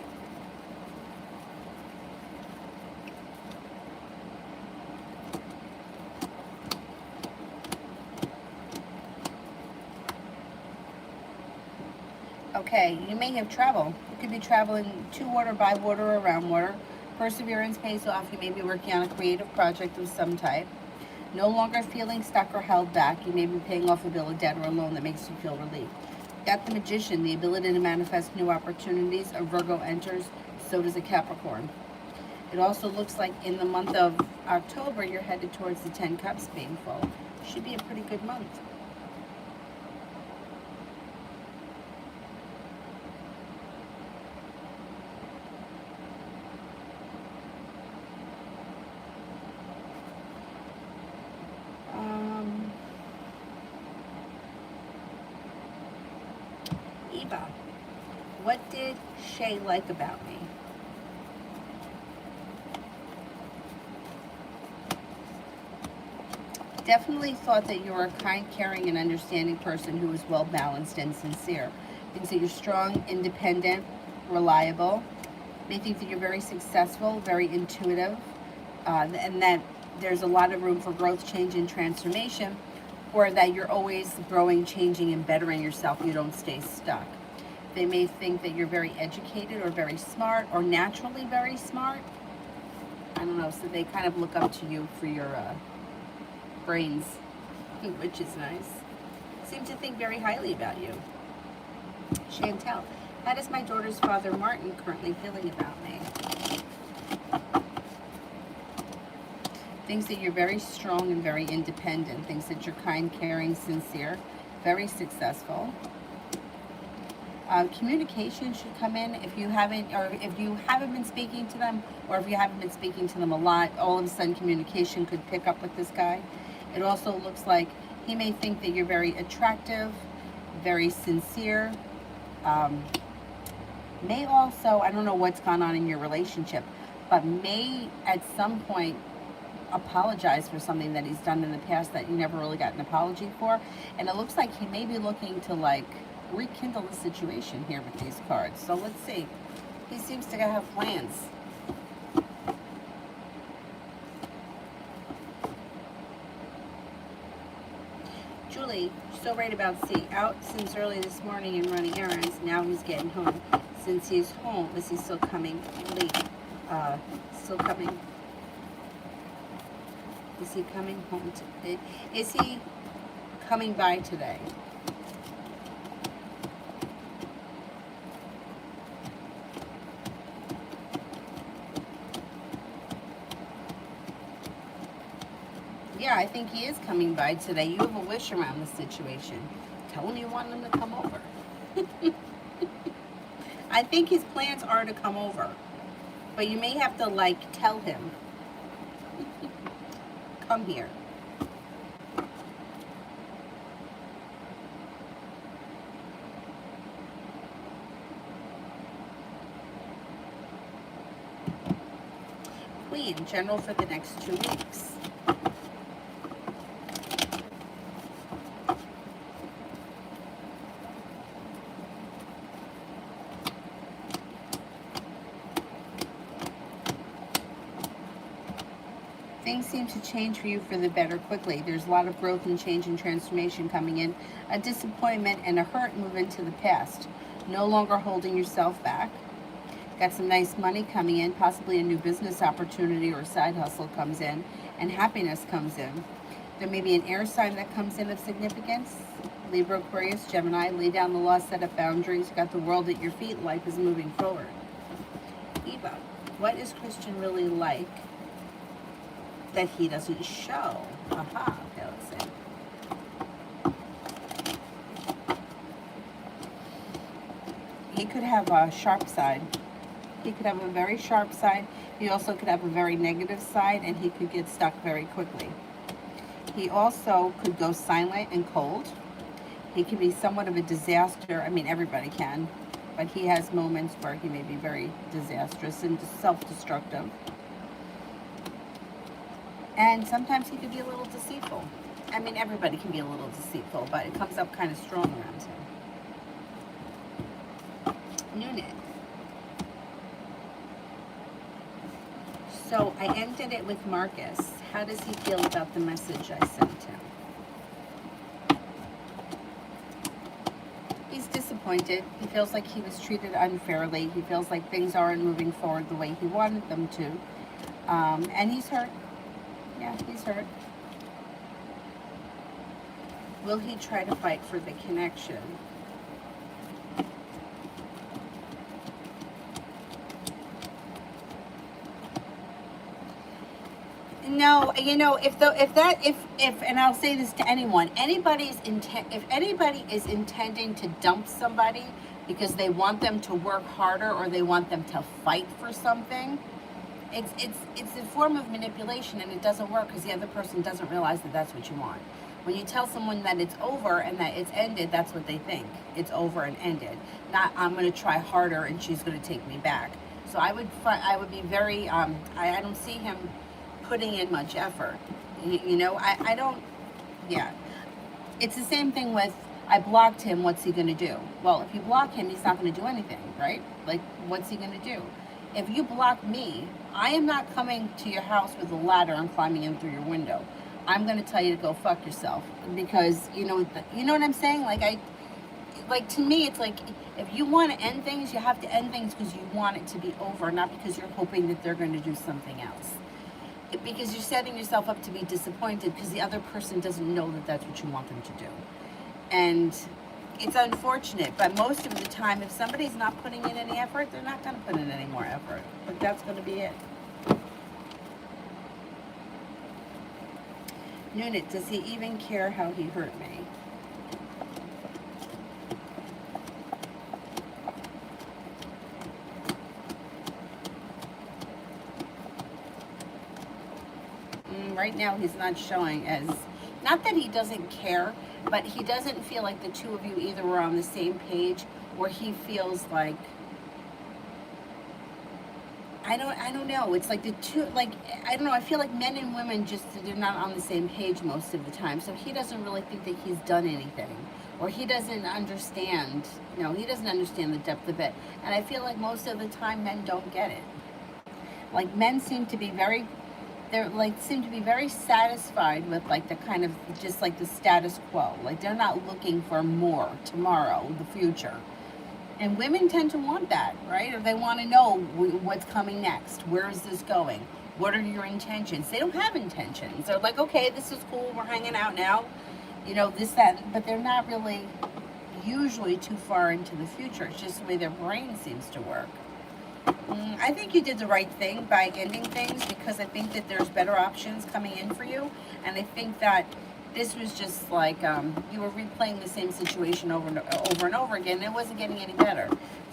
Okay, you may have travel. You could be traveling to water, by water, or around water. Perseverance pays off. You may be working on a creative project of some type. No longer feeling stuck or held back. You may be paying off a bill, a debt, or a loan that makes you feel relieved. Got the Magician, the ability to manifest new opportunities. A Virgo enters, so does a Capricorn. It also looks like in the month of October, you're headed towards the 10 Cups being full. Should be a pretty good month. Eva, what did Shay like about me? Definitely thought that you're a kind, caring, and understanding person who is well balanced and sincere. Thinks that you're strong, independent, reliable. May think that you're very successful, very intuitive, and that there's a lot of room for growth, change, and transformation, or that you're always growing, changing, and bettering yourself. You don't stay stuck. They may think that you're very educated or very smart or naturally very smart. I don't know, so they kind of look up to you for your brains, which is nice. Seem to think very highly about you. Chantel, how does my daughter's father, Martin, currently feeling about me? Thinks that you're very strong and very independent. Thinks that you're kind, caring, sincere, very successful. Communication should come in if you haven't been speaking to them, or if you haven't been speaking to them a lot. All of a sudden, communication could pick up with this guy. It also looks like he may think that you're very attractive, very sincere. May also, I don't know what's gone on in your relationship, but may at some point apologize for something that he's done in the past that you never really got an apology for. And it looks like he may be looking to like rekindle the situation here with these cards. So let's see. He seems to have plans. Julie, still right about C. Out since early this morning and running errands. Now he's getting home. Since he's home, is he still coming late? Still coming. Is he coming home today? Is he coming by today? Yeah, I think he is coming by today. You have a wish around the situation. Tell him you want him to come over. I think his plans are to come over. But you may have to, like, tell him. Come here. Queen, general for the next 2 weeks. Things seem to change for you for the better quickly. There's a lot of growth and change and transformation coming in. A disappointment and a hurt move into the past. No longer holding yourself back. Got some nice money coming in. Possibly a new business opportunity or side hustle comes in. And happiness comes in. There may be an air sign that comes in of significance. Libra, Aquarius, Gemini. Lay down the law, set up boundaries. You got the world at your feet. Life is moving forward. Eva, what is Christian really like that he doesn't show? Aha, okay, let's see. He could have a sharp side. He could have a very sharp side. He also could have a very negative side, and he could get stuck very quickly. He also could go silent and cold. He can be somewhat of a disaster. I mean, everybody can, but he has moments where he may be very disastrous and self-destructive. And sometimes he could be a little deceitful. I mean, everybody can be a little deceitful, but it comes up kind of strong around him. Noonan. So I ended it with Marcus. How does he feel about the message I sent him? He's disappointed. He feels like he was treated unfairly. He feels like things aren't moving forward the way he wanted them to. And he's hurt. Yeah, he's hurt. Will he try to fight for the connection? No, you know, if and I'll say this to anyone, if anybody is intending to dump somebody because they want them to work harder or they want them to fight for something, it's a form of manipulation, and it doesn't work because the other person doesn't realize that that's what you want. When you tell someone that it's over and that it's ended, that's what they think. It's over and ended. Not, I'm going to try harder and she's going to take me back. So I would be very, I don't see him putting in much effort. I don't Yeah. It's the same thing with, I blocked him, what's he going to do? Well, if you block him, he's not going to do anything, right? Like, what's he going to do? If you block me, I am not coming to your house with a ladder and climbing in through your window. I'm going to tell you to go fuck yourself, because you know what I'm saying? Like, to me, it's like, if you want to end things, you have to end things because you want it to be over, not because you're hoping that they're going to do something else. Because you're setting yourself up to be disappointed because the other person doesn't know that that's what you want them to do. And it's unfortunate, but most of the time, if somebody's not putting in any effort, they're not going to put in any more effort. But that's going to be it. Nunit, does he even care how he hurt me? Right now, he's not showing as, not that he doesn't care, but he doesn't feel like the two of you either were on the same page, or he feels like, I don't know. It's like the two, like, I don't know. I feel like men and women just, they're not on the same page most of the time. So he doesn't really think that he's done anything, or he doesn't understand, he doesn't understand the depth of it. And I feel like most of the time men don't get it. Like, men seem to be very, seem to be very satisfied with like the kind of, just like the status quo. Like, they're not looking for more tomorrow, the future. And women tend to want that, right? Or they want to know what's coming next. Where is this going? What are your intentions? They don't have intentions. They're like, okay, this is cool. We're hanging out now. This, that. But they're not really usually too far into the future. It's just the way their brain seems to work. I think you did the right thing by ending things, because I think that there's better options coming in for you. And I think that this was just like, you were replaying the same situation over and over again, and it wasn't getting any better.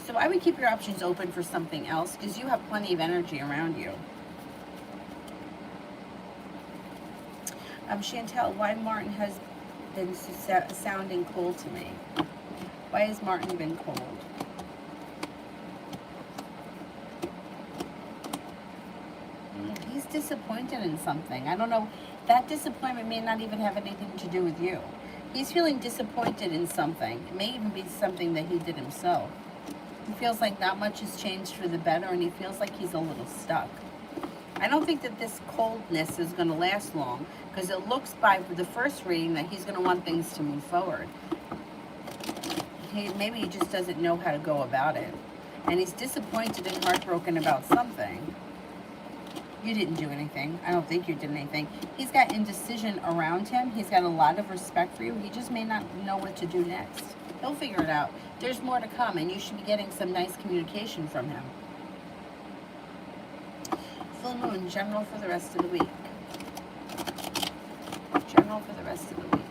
So I would keep your options open for something else, because you have plenty of energy around you. Chantel, why Martin has been sounding cold to me? Why has Martin been cold? He's disappointed in something. I don't know. That disappointment may not even have anything to do with you. He's feeling disappointed in something. It may even be something that he did himself. He feels like not much has changed for the better, and he feels like he's a little stuck. I don't think that this coldness is going to last long, because it looks by the first reading that he's going to want things to move forward. Maybe he just doesn't know how to go about it. And he's disappointed and heartbroken about something. You didn't do anything. I don't think you did anything. He's got indecision around him. He's got a lot of respect for you. He just may not know what to do next. He'll figure it out. There's more to come, and you should be getting some nice communication from him. Full moon, general for the rest of the week. General for the rest of the week.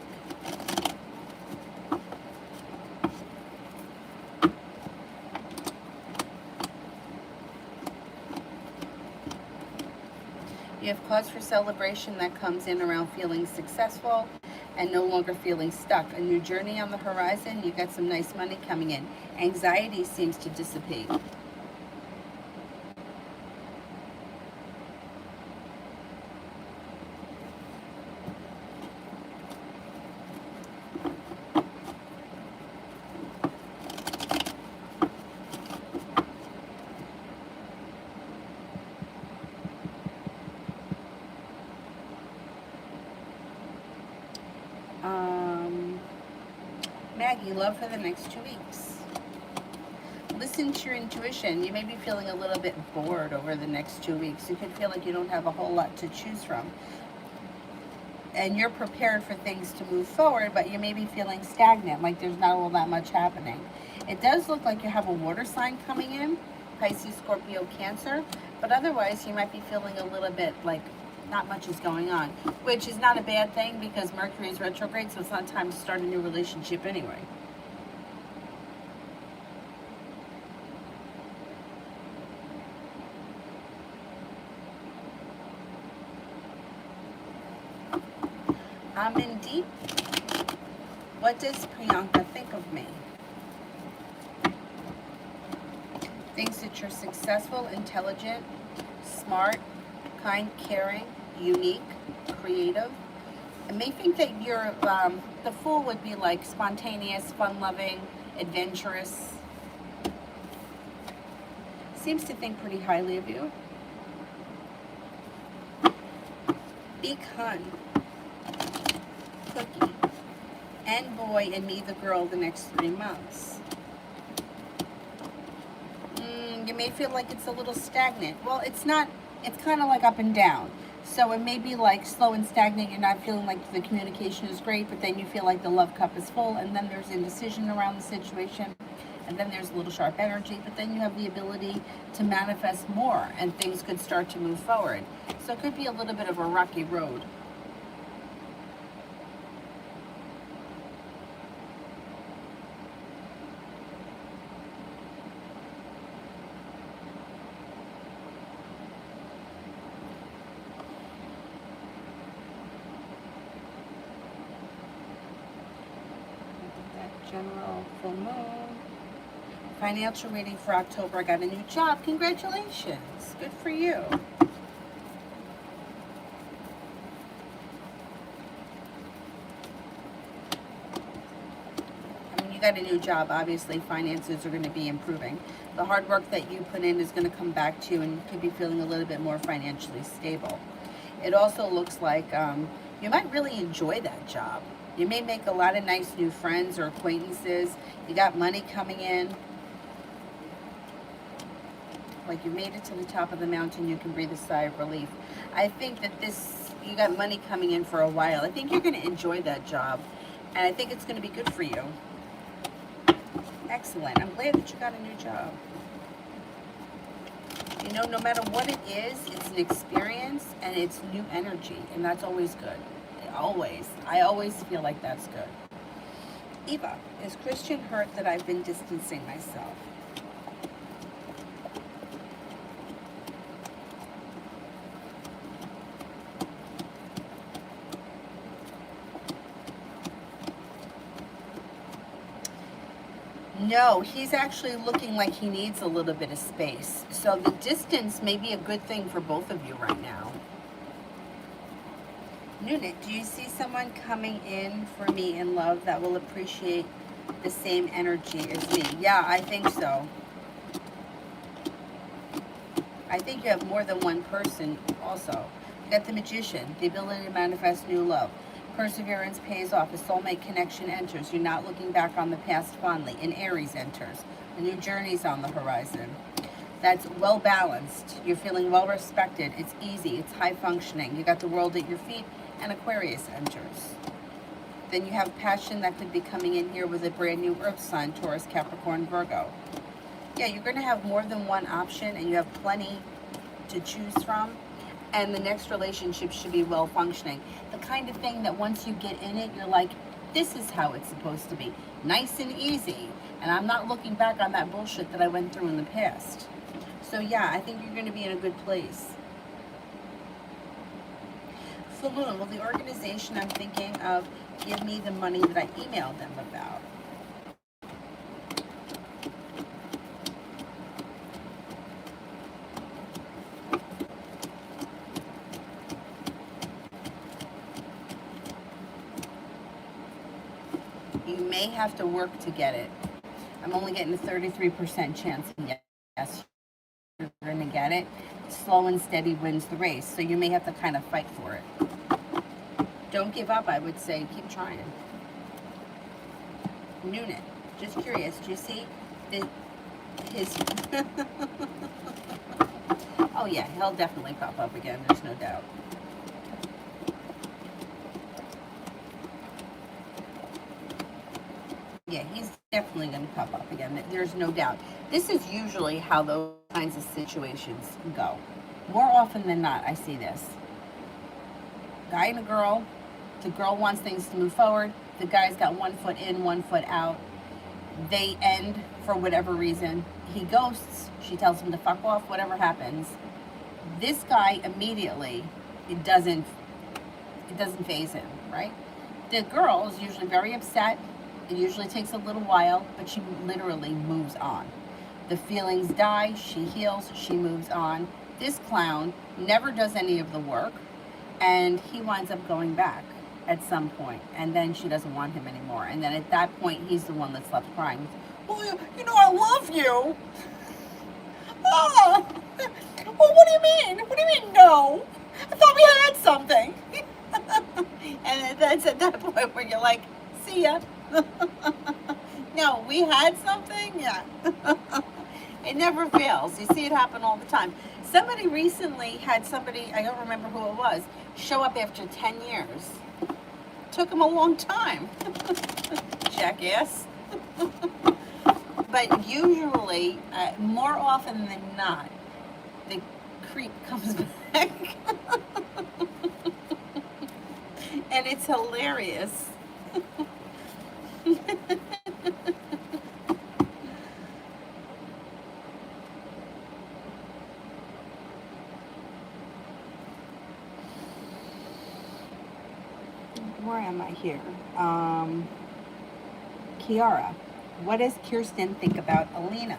You have cause for celebration that comes in around feeling successful and no longer feeling stuck. A new journey on the horizon. You got some nice money coming in. Anxiety seems to dissipate. Maggie, love for the next 2 weeks. Listen to your intuition. You may be feeling a little bit bored over the next 2 weeks. You could feel like you don't have a whole lot to choose from. And you're prepared for things to move forward, but you may be feeling stagnant, like there's not all that much happening. It does look like you have a water sign coming in, Pisces, Scorpio, Cancer, but otherwise you might be feeling a little bit like not much is going on, which is not a bad thing, because Mercury is retrograde, so it's not time to start a new relationship anyway. I'm in deep. What does Priyanka think of me? Thinks that you're successful, intelligent, smart, kind, caring, unique, creative, It may think that you're, the Fool would be like spontaneous, fun-loving, adventurous. Seems to think pretty highly of you. Big Hun, Cookie, and Boy, and Me the Girl the next 3 months. You may feel like it's a little stagnant. Well, it's not. It's kind of like up and down. So it may be like slow and stagnant. You're not feeling like the communication is great, but then you feel like the love cup is full, and then there's indecision around the situation, and then there's a little sharp energy, but then you have the ability to manifest more, and things could start to move forward. So it could be a little bit of a rocky road. General full moon. Financial reading for October. I got a new job. Congratulations. Good for you. I mean, you got a new job. Obviously, finances are going to be improving. The hard work that you put in is going to come back to you, and you could be feeling a little bit more financially stable. It also looks like you might really enjoy that job. You may make a lot of nice new friends or acquaintances. You got money coming in. Like you made it to the top of the mountain, you can breathe a sigh of relief. I think that you got money coming in for a while. I think you're going to enjoy that job. And I think it's going to be good for you. Excellent. I'm glad that you got a new job. You know, no matter what it is, it's an experience and it's new energy. And that's always good. Always. I always feel like that's good. Eva, is Christian hurt that I've been distancing myself? No, he's actually looking like he needs a little bit of space. So the distance may be a good thing for both of you right now. Nunit, do you see someone coming in for me in love that will appreciate the same energy as me? Yeah, I think so. I think you have more than one person also. You got the Magician, the ability to manifest new love. Perseverance pays off. A soulmate connection enters. You're not looking back on the past fondly. An Aries enters. A new journey's on the horizon. That's well balanced. You're feeling well respected. It's easy. It's high functioning. You got the world at your feet. And Aquarius enters. Then you have passion that could be coming in here with a brand new earth sign, Taurus, Capricorn, Virgo. Yeah, you're going to have more than one option, and you have plenty to choose from. And the next relationship should be well functioning. The kind of thing that once you get in it, you're like, this is how it's supposed to be. Nice and easy. And I'm not looking back on that bullshit that I went through in the past. So yeah, I think you're going to be in a good place. Full moon, will the organization I'm thinking of give me the money that I emailed them about? You may have to work to get it. I'm only getting a 33% chance. Yes, you're going to get it. Slow and steady wins the race. So you may have to kind of fight for it. Don't give up, I would say. Keep trying. Noonan, just curious. Do you see his... Oh yeah, he'll definitely pop up again. There's no doubt. Yeah, he's definitely going to pop up again. There's no doubt. This is usually how those kinds of situations go. More often than not, I see this. Guy and a girl. The girl wants things to move forward. The guy's got 1 foot in, 1 foot out. They end for whatever reason. He ghosts. She tells him to fuck off, whatever happens. This guy immediately, it doesn't faze him, right? The girl is usually very upset. It usually takes a little while, but she literally moves on. The feelings die, she heals, she moves on. This clown never does any of the work, and he winds up going back. at some point, and then she doesn't want him anymore. And then at that point, he's the one that's left crying. Well, you know, I love you. Oh, well, what do you mean? What do you mean, no? I thought we had something. And that's at that point where you're like, see ya. No, we had something? Yeah. It never fails. You see it happen all the time. Somebody recently had somebody, I don't remember who it was, show up after 10 years. Took him a long time. Jackass. But usually, more often than not, the creep comes back. And it's hilarious. Where am I here? Kiara. What does Kirsten think about Alina?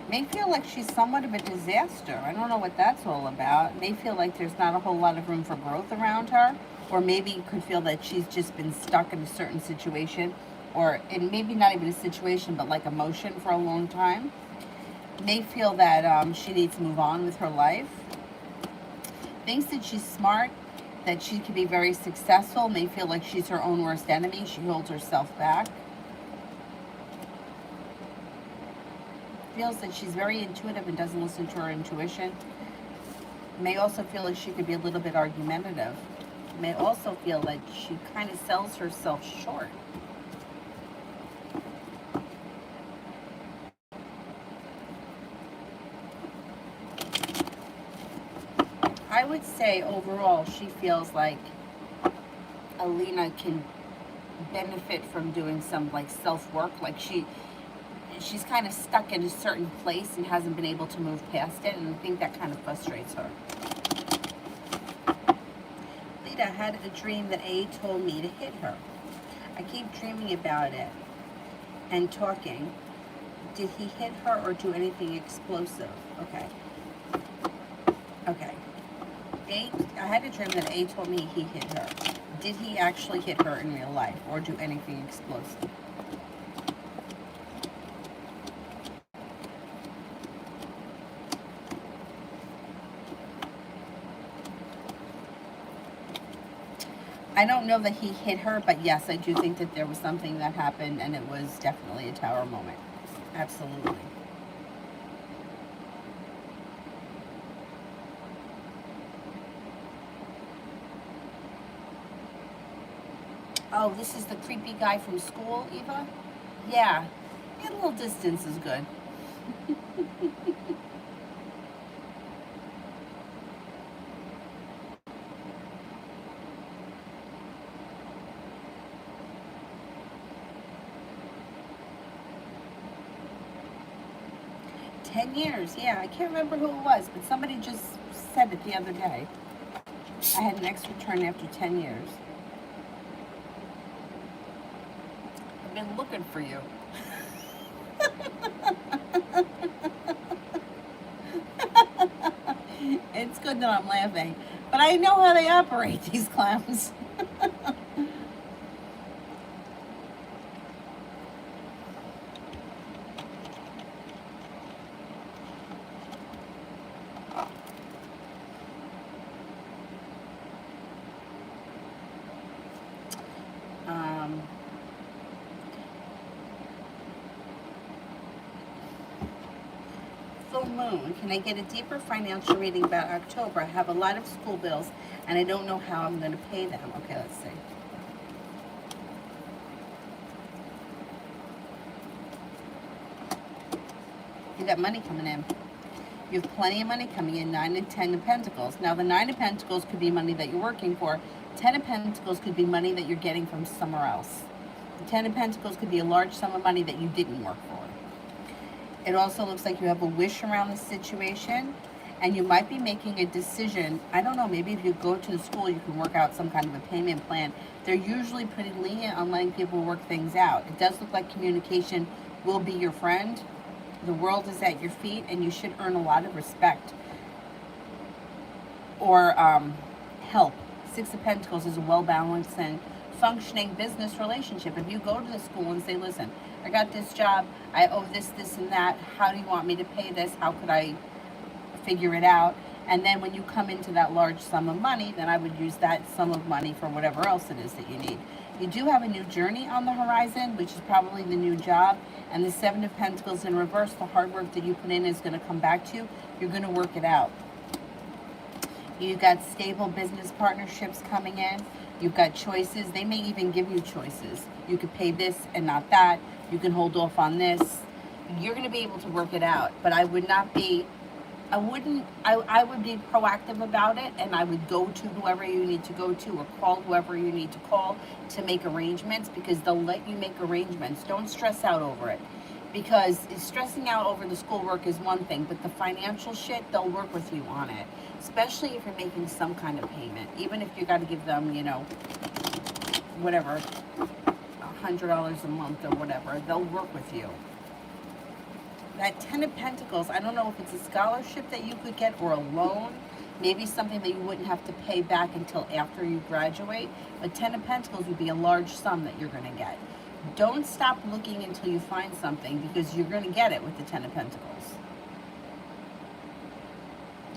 May feel like she's somewhat of a disaster. I don't know what that's all about. May feel like there's not a whole lot of room for growth around her. Or maybe you could feel that she's just been stuck in a certain situation. Or, and maybe not even a situation, but like emotion for a long time. May feel that she needs to move on with her life. Thinks that she's smart, that she can be very successful. May feel like she's her own worst enemy. She holds herself back. Feels that she's very intuitive and doesn't listen to her intuition. May also feel like she could be a little bit argumentative. May also feel like she kind of sells herself short. I would say overall she feels like Alina can benefit from doing some like self-work. Like she's kind of stuck in a certain place and hasn't been able to move past it, and I think that kind of frustrates her. Lita had a dream that A told me to hit her. I keep dreaming about it and talking. Did he hit her or do anything explosive? Okay. Okay. I had a dream that A told me he hit her. Did he actually hit her in real life or do anything explosive? I don't know that he hit her, but yes, I do think that there was something that happened, and it was definitely a tower moment. Absolutely. Oh, this is the creepy guy from school, Eva? Yeah. A little distance is good. 10 years, yeah. I can't remember who it was, but somebody just said it the other day. I had an ex return after 10 years. I've been looking for you. It's good that I'm laughing, but I know how they operate, these clowns. Full moon. Can I get a deeper financial reading about October? I have a lot of school bills and I don't know how I'm going to pay them. Okay, let's see. You got money coming in. You have plenty of money coming in. 9 and 10 of Pentacles. Now the 9 of Pentacles could be money that you're working for. 10 of Pentacles could be money that you're getting from somewhere else. The 10 of Pentacles could be a large sum of money that you didn't work for. It also looks like you have a wish around the situation, and you might be making a decision. I don't know, maybe if you go to the school, you can work out some kind of a payment plan. They're usually pretty lenient on letting people work things out. It does look like communication will be your friend. The world is at your feet, and you should earn a lot of respect or help. Six of Pentacles is a well-balanced and functioning business relationship. If you go to the school and say, listen, I got this job, I owe this, this, and that, how do you want me to pay this? How could I figure it out? And then when you come into that large sum of money, then I would use that sum of money for whatever else it is that you need. You do have a new journey on the horizon, which is probably the new job. And the Seven of Pentacles in reverse, the hard work that you put in is going to come back to you. You're going to work it out. You've got stable business partnerships coming in. You've got choices. They may even give you choices. You could pay this and not that. You can hold off on this. You're going to be able to work it out. But I would not be, I would be proactive about it, and I would go to whoever you need to go to or call whoever you need to call to make arrangements, because they'll let you make arrangements. Don't stress out over it, because stressing out over the schoolwork is one thing, but the financial shit, they'll work with you on it, especially if you're making some kind of payment. Even if you got to give them, you know, whatever, $100 a month or whatever, they'll work with you. That Ten of Pentacles, I don't know if it's a scholarship that you could get or a loan, maybe something that you wouldn't have to pay back until after you graduate, but Ten of Pentacles would be a large sum that you're going to get. Don't stop looking until you find something, because you're going to get it with the Ten of Pentacles.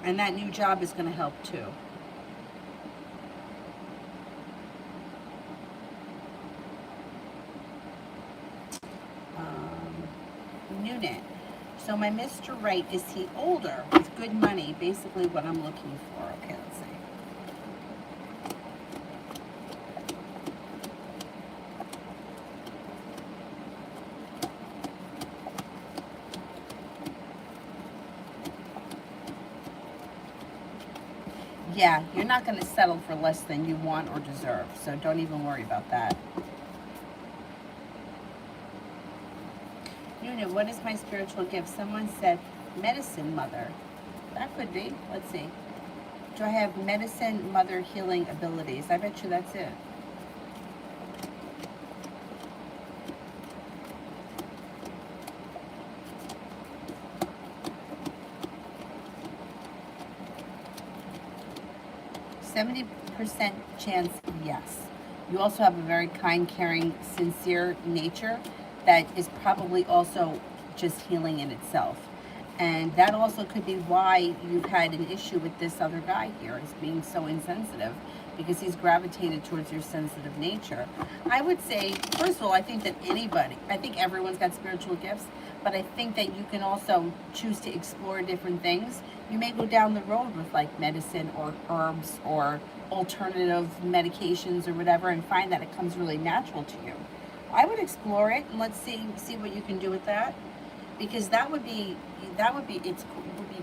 And that new job is going to help too. Unit. So my Mr. Right, is he older with good money? Basically what I'm looking for. Okay, let's see. Yeah, you're not going to settle for less than you want or deserve. So don't even worry about that. What is my spiritual gift? Someone said medicine mother. That could be. Let's see. Do I have medicine mother healing abilities? I bet you that's it. %, chance, yes. You also have a very kind, caring, sincere nature that is probably also just healing in itself. And that also could be why you've had an issue with this other guy here, is being so insensitive, because he's gravitated towards your sensitive nature. I would say, first of all, I think everyone's got spiritual gifts, but I think that you can also choose to explore different things. You may go down the road with like medicine or herbs or alternative medications or whatever, and find that it comes really natural to you. I would explore it, and let's see what you can do with that, because it would be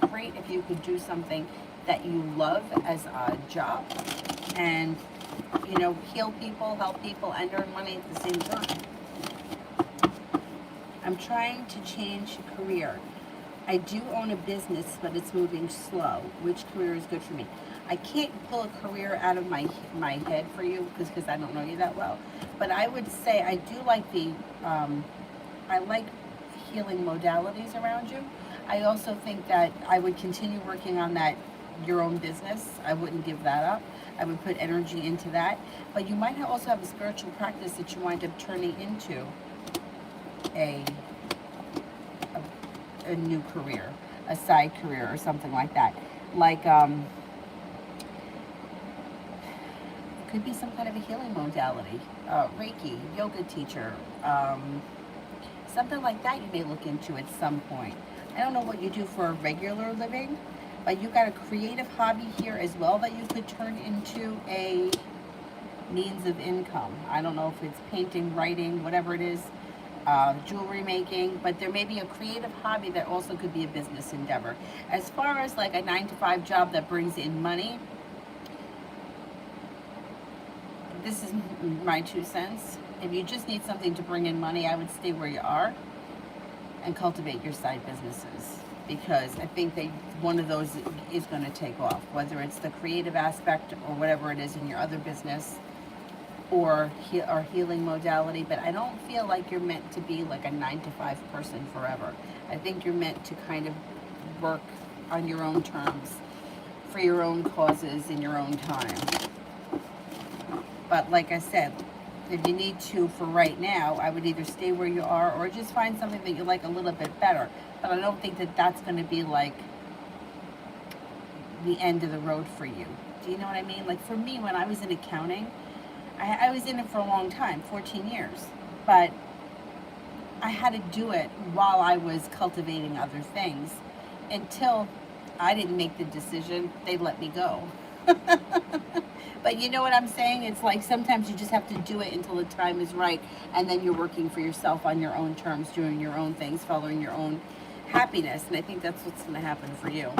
great if you could do something that you love as a job, and you know, heal people, help people, and earn money at the same time. I'm trying to change career. I do own a business, but it's moving slow. Which career is good for me? I can't pull a career out of my head for you, because I don't know you that well. But I would say I do like I like healing modalities around you. I also think that I would continue working on that, your own business. I wouldn't give that up. I would put energy into that. But you might also have a spiritual practice that you wind up turning into a new career, a side career or something like that. Like, could be some kind of a healing modality, Reiki, yoga teacher, something like that you may look into at some point. I don't know what you do for a regular living, but you got a creative hobby here as well that you could turn into a means of income. I don't know if it's painting, writing, whatever it is, jewelry making, but there may be a creative hobby that also could be a business endeavor. As far as like a 9-to-5 job that brings in money, this is my 2 cents. If you just need something to bring in money, I would stay where you are and cultivate your side businesses, because I think that one of those is going to take off, whether it's the creative aspect or whatever it is in your other business. or healing modality, but I don't feel like you're meant to be like a 9 to 5 person forever. I think you're meant to kind of work on your own terms, for your own causes in your own time. But like I said, if you need to for right now, I would either stay where you are or just find something that you like a little bit better. But I don't think that that's going to be like the end of the road for you. Do you know what I mean? Like for me, when I was in accounting, I was in it for a long time, 14 years. But I had to do it while I was cultivating other things until I didn't make the decision, they let me go. But you know what I'm saying? It's like sometimes you just have to do it until the time is right, and then you're working for yourself on your own terms, doing your own things, following your own happiness. And I think that's what's going to happen for you.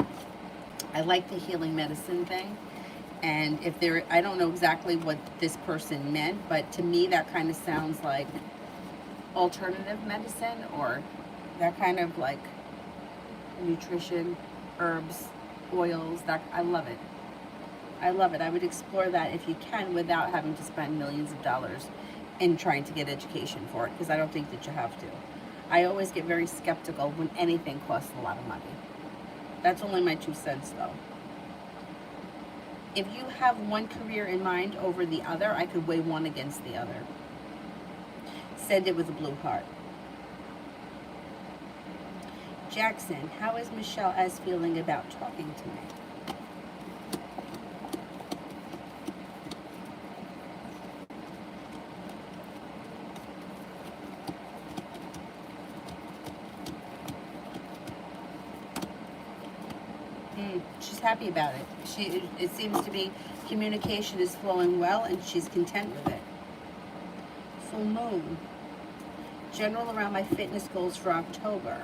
I like the healing medicine thing. And if there, I don't know exactly what this person meant, but to me that kind of sounds like alternative medicine, or that kind of like nutrition, herbs, oils. That I love it. I love it. I would explore that if you can without having to spend millions of dollars in trying to get education for it, because I don't think that you have to. I always get very skeptical when anything costs a lot of money. That's only my 2 cents though. If you have one career in mind over the other, I could weigh one against the other. Send it with a blue heart. Jackson, how is Michelle S. feeling about talking to me? She's happy about it. It seems to be communication is flowing well and she's content with it. Full moon. General around my fitness goals for October.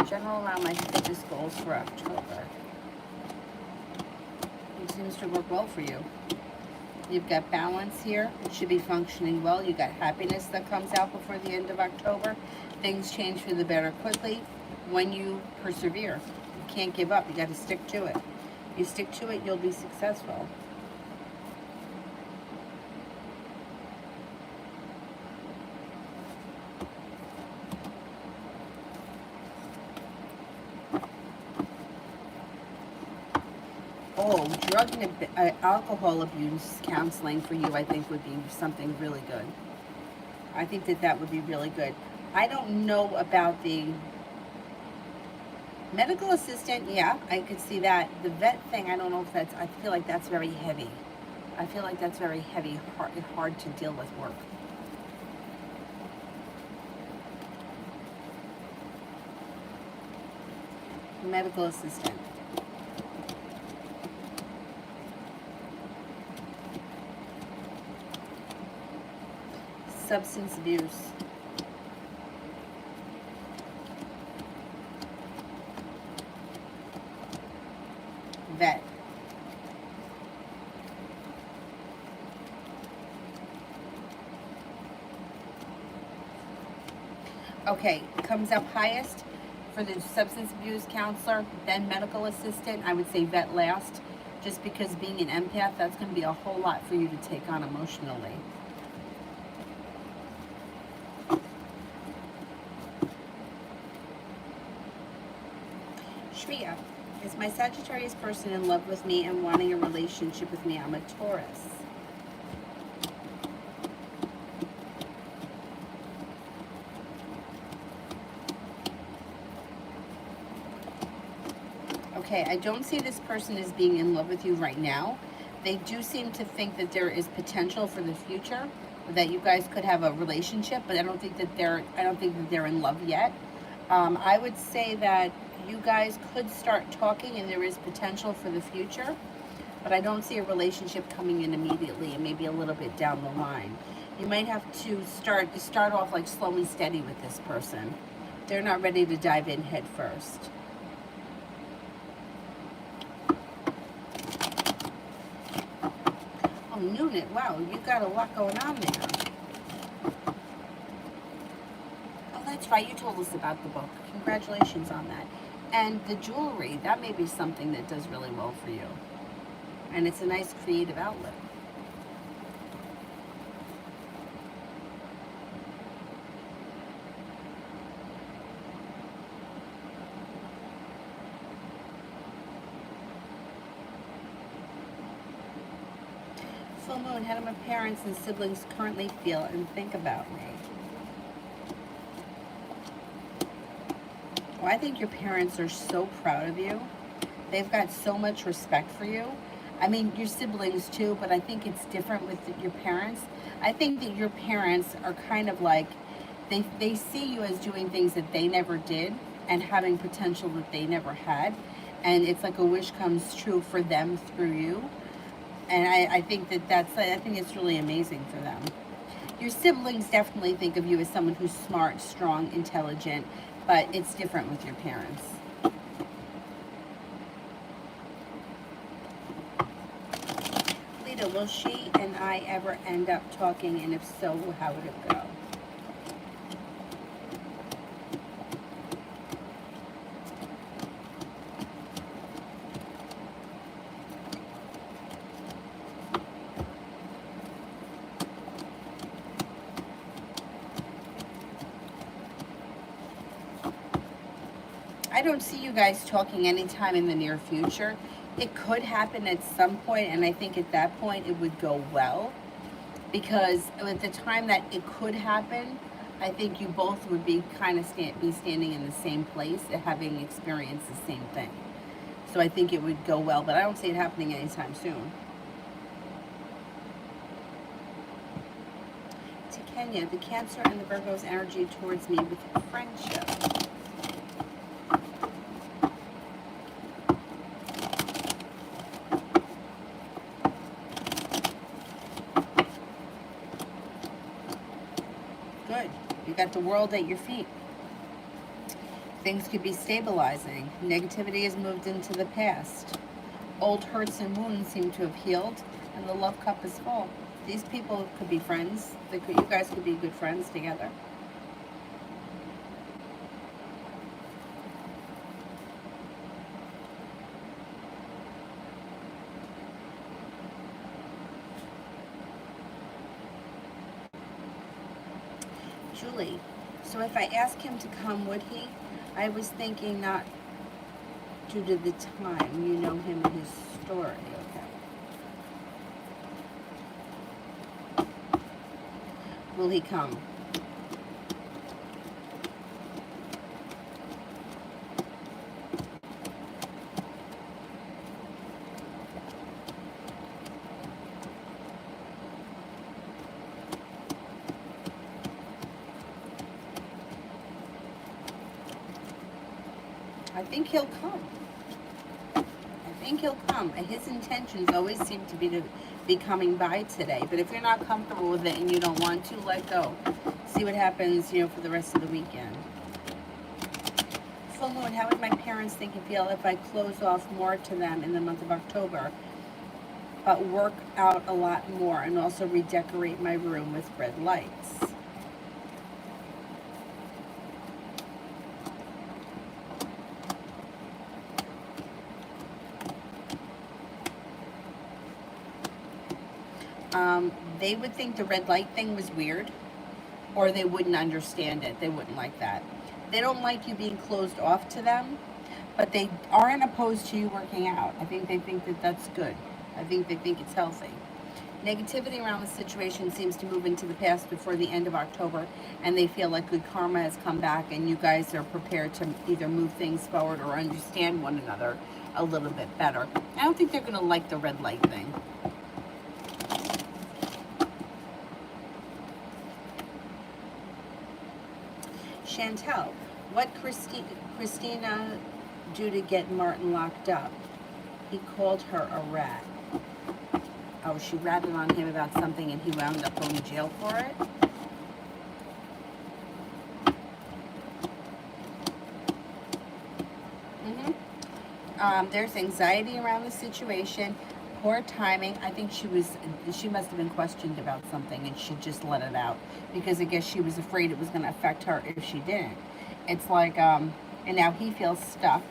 General around my fitness goals for October. It seems to work well for you. You've got balance here. It should be functioning well. You've got happiness that comes out before the end of October. Things change for the better quickly when you persevere. You can't give up. You got to stick to it. You stick to it, you'll be successful. Oh, drug and alcohol abuse counseling for you, I think, would be something really good. I think that that would be really good. I don't know about the medical assistant. Yeah, I could see that. The vet thing, I don't know if that's, I feel like that's very heavy. I feel like that's very heavy, hard to deal with work. Medical assistant. Substance abuse. Vet. Okay, comes up highest for the substance abuse counselor, then medical assistant. I would say vet last, just because being an empath, that's going to be a whole lot for you to take on emotionally. Shreya, is my Sagittarius person in love with me and wanting a relationship with me? I'm a Taurus. Okay, I don't see this person as being in love with you right now. They do seem to think that there is potential for the future, that you guys could have a relationship, but I don't think that they're in love yet. I would say that you guys could start talking and there is potential for the future, but I don't see a relationship coming in immediately and maybe a little bit down the line. You might have to start off like slow and steady with this person. They're not ready to dive in head first. Oh, Noonan, wow, you got a lot going on there. Oh, that's right, you told us about the book. Congratulations on that. And the jewelry, that may be something that does really well for you. And it's a nice creative outlet. Full moon, how do my parents and siblings currently feel and think about me? Well, I think your parents are so proud of you. They've got so much respect for you. I mean, your siblings too, but I think it's different with your parents. I think that your parents are kind of like, they see you as doing things that they never did and having potential that they never had. And it's like a wish comes true for them through you. And I think I think it's really amazing for them. Your siblings definitely think of you as someone who's smart, strong, intelligent, but it's different with your parents. Lita, will she and I ever end up talking, and if so, how would it go? I don't see you guys talking anytime in the near future. It could happen at some point, and I think at that point it would go well. Because at the time that it could happen, I think you both would be kind of be standing in the same place, having experienced the same thing. So I think it would go well, but I don't see it happening anytime soon. To Kenya, the Cancer and the Virgo's energy towards me with friendship. Good. You got the world at your feet. Things could be stabilizing. Negativity has moved into the past. Old hurts and wounds seem to have healed, and the love cup is full. These people could be friends. You guys could be good friends together. Julie, so if I ask him to come, would he? I was thinking not due to the time. You know him and his story. Okay. Will he come? I think he'll come. I think he'll come. His intentions always seem to be coming by today. But if you're not comfortable with it and you don't want to, let go. See what happens, for the rest of the weekend. Full moon, how would my parents think and feel if I close off more to them in the month of October, but work out a lot more and also redecorate my room with red lights? They would think the red light thing was weird, or they wouldn't understand it. They wouldn't like that. They don't like you being closed off to them, but they aren't opposed to you working out. I think they think that that's good. I think they think it's healthy. Negativity around the situation seems to move into the past before the end of October, and they feel like good karma has come back, and you guys are prepared to either move things forward or understand one another a little bit better. I don't think they're going to like the red light thing. Chantel, what Christina do to get Martin locked up? He called her a rat. Oh, she ratted on him about something and he wound up going to jail for it? There's anxiety around the situation. Poor timing. I think she must have been questioned about something and she just let it out because I guess she was afraid it was going to affect her if she didn't. It's like, and now he feels stuck.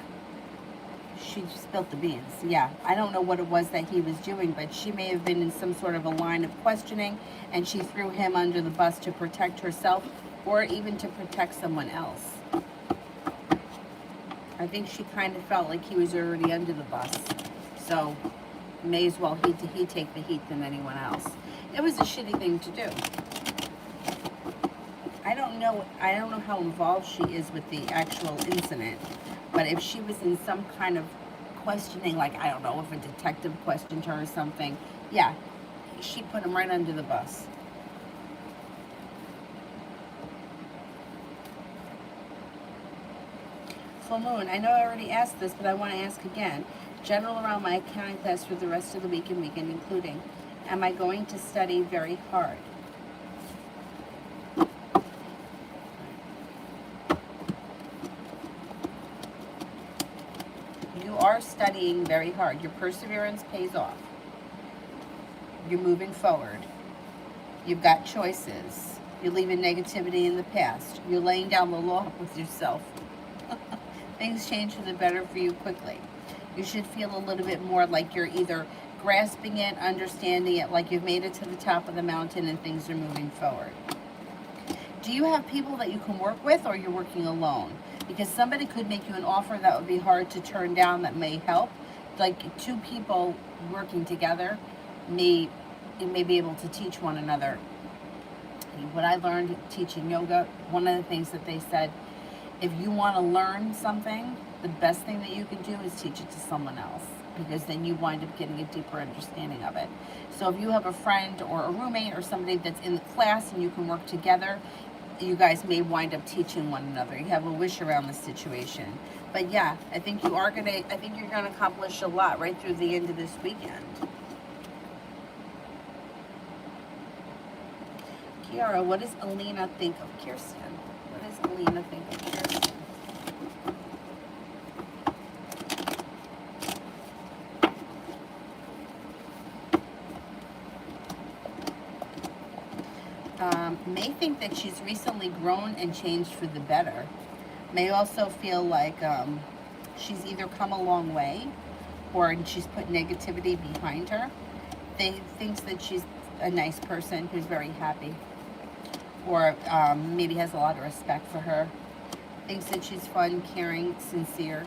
She spilled the beans. Yeah, I don't know what it was that he was doing, but she may have been in some sort of a line of questioning and she threw him under the bus to protect herself or even to protect someone else. I think she kind of felt like he was already under the bus. So may as well he take the heat than anyone else. It was a shitty thing to do. I don't know how involved she is with the actual incident, but if she was in some kind of questioning, like, I don't know, if a detective questioned her or something, yeah, she put him right under the bus. Full moon, I know I already asked this, but I want to ask again. General around my accounting class for the rest of the week and weekend, including, am I going to study very hard? You are studying very hard. Your perseverance pays off. You're moving forward. You've got choices. You're leaving negativity in the past. You're laying down the law with yourself. Things change for the better for you quickly. You should feel a little bit more like you're either grasping it, understanding it, like you've made it to the top of the mountain and things are moving forward. Do you have people that you can work with, or you're working alone? Because somebody could make you an offer that would be hard to turn down that may help. Like two people working together may be able to teach one another. What I learned teaching yoga, one of the things that they said, if you want to learn something, the best thing that you can do is teach it to someone else, because then you wind up getting a deeper understanding of it. So if you have a friend or a roommate or somebody that's in the class and you can work together, you guys may wind up teaching one another. You have a wish around the situation. But yeah, I think you're gonna accomplish a lot right through the end of this weekend. Kiara, what does Alina think of Kirsten? What does Alina think of Kirsten? May think that she's recently grown and changed for the better. May also feel like she's either come a long way or she's put negativity behind her. Thinks that she's a nice person who's very happy, or maybe has a lot of respect for her. Thinks that she's fun, caring, sincere.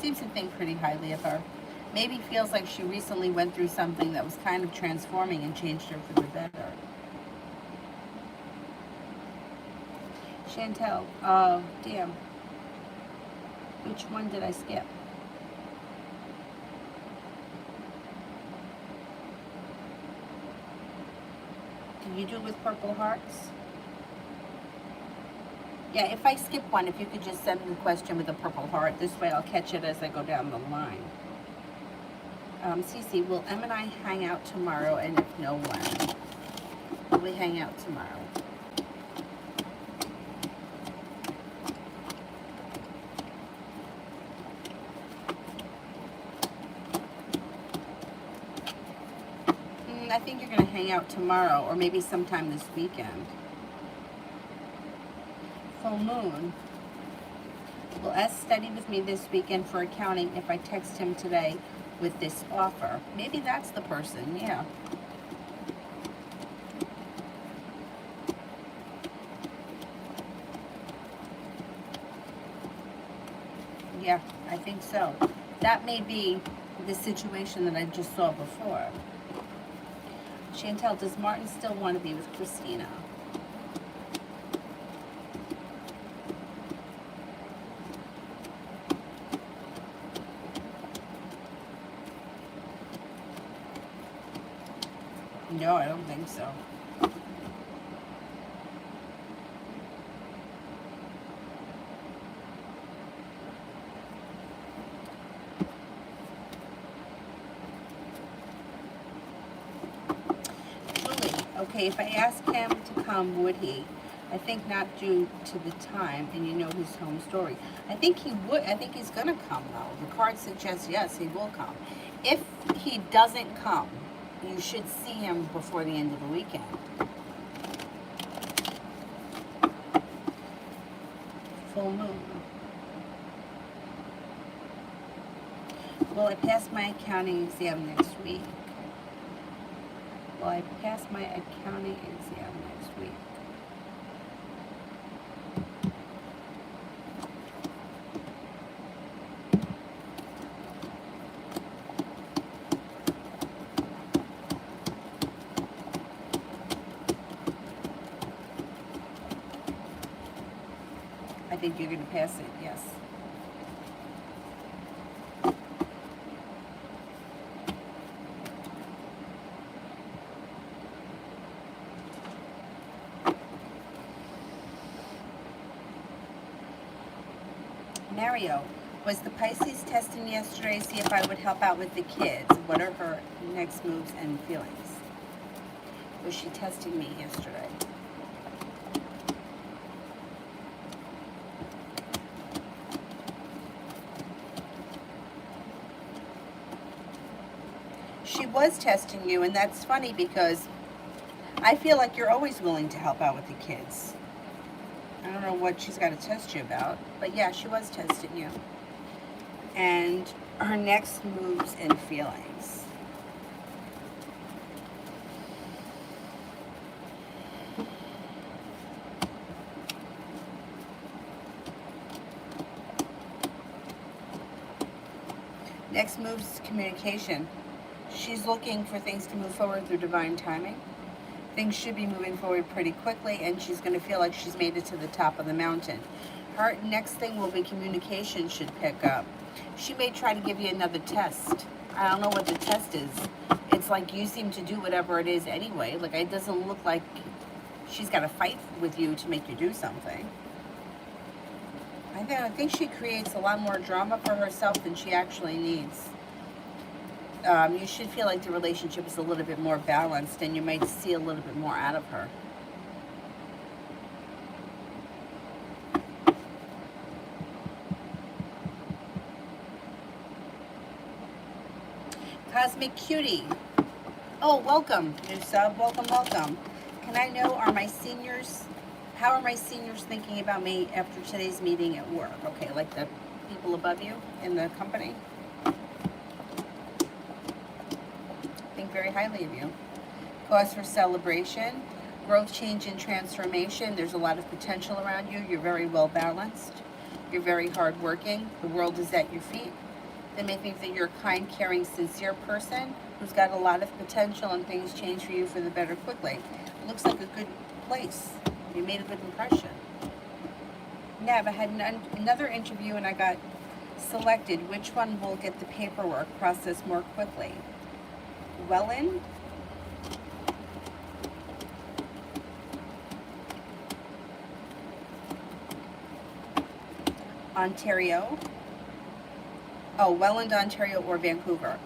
Seems to think pretty highly of her. Maybe feels like she recently went through something that was kind of transforming and changed her for the better. Chantel, oh, damn. Which one did I skip? Did you do it with purple hearts? Yeah, if I skip one, if you could just send the question with a purple heart. This way I'll catch it as I go down the line. Cece, will Em and I hang out tomorrow? And if no, when? Will we hang out tomorrow? I think you're going to hang out tomorrow, or maybe sometime this weekend. Full moon. Will S study with me this weekend for accounting if I text him today with this offer? Maybe that's the person, yeah. Yeah, I think so. That may be the situation that I just saw before. Chantel, does Martin still want to be with Christina? No, I don't think so. Okay, if I asked him to come, would he? I think not due to the time, and you know his home story. I think he would. I think he's going to come, though. The card suggests, yes, he will come. If he doesn't come, you should see him before the end of the weekend. Full moon. Will I pass my accounting exam next week? Will I pass my accounting exam next week? think you're going to pass it, yes. Mario, was the Pisces testing yesterday to see if I would help out with the kids? What are her next moves and feelings? Was she testing me yesterday? She was testing you, and that's funny because I feel like you're always willing to help out with the kids. I don't know what she's got to test you about, but yeah, she was testing you. And her next moves and feelings. Next moves, communication. She's looking for things to move forward through divine timing. Things should be moving forward pretty quickly, and she's going to feel like she's made it to the top of the mountain. Her next thing will be communication should pick up. She may try to give you another test. I don't know what the test is. It's like you seem to do whatever it is anyway. Like, it doesn't look like she's got to fight with you to make you do something. I think she creates a lot more drama for herself than she actually needs. You should feel like the relationship is a little bit more balanced, and you might see a little bit more out of her. Cosmic Cutie. Oh, welcome, new sub. Welcome, welcome. Can I know, how are my seniors thinking about me after today's meeting at work? Okay, like the people above you in the company? Think very highly of you. Cause for celebration. Growth, change, and transformation. There's a lot of potential around you. You're very well balanced. You're very hardworking. The world is at your feet. They may think that you're a kind, caring, sincere person who's got a lot of potential, and things change for you for the better quickly. It looks like a good place. You made a good impression. Nev, I had another interview and I got selected. Which one will get the paperwork processed more quickly? Welland? Ontario? Oh, Welland, Ontario, or Vancouver,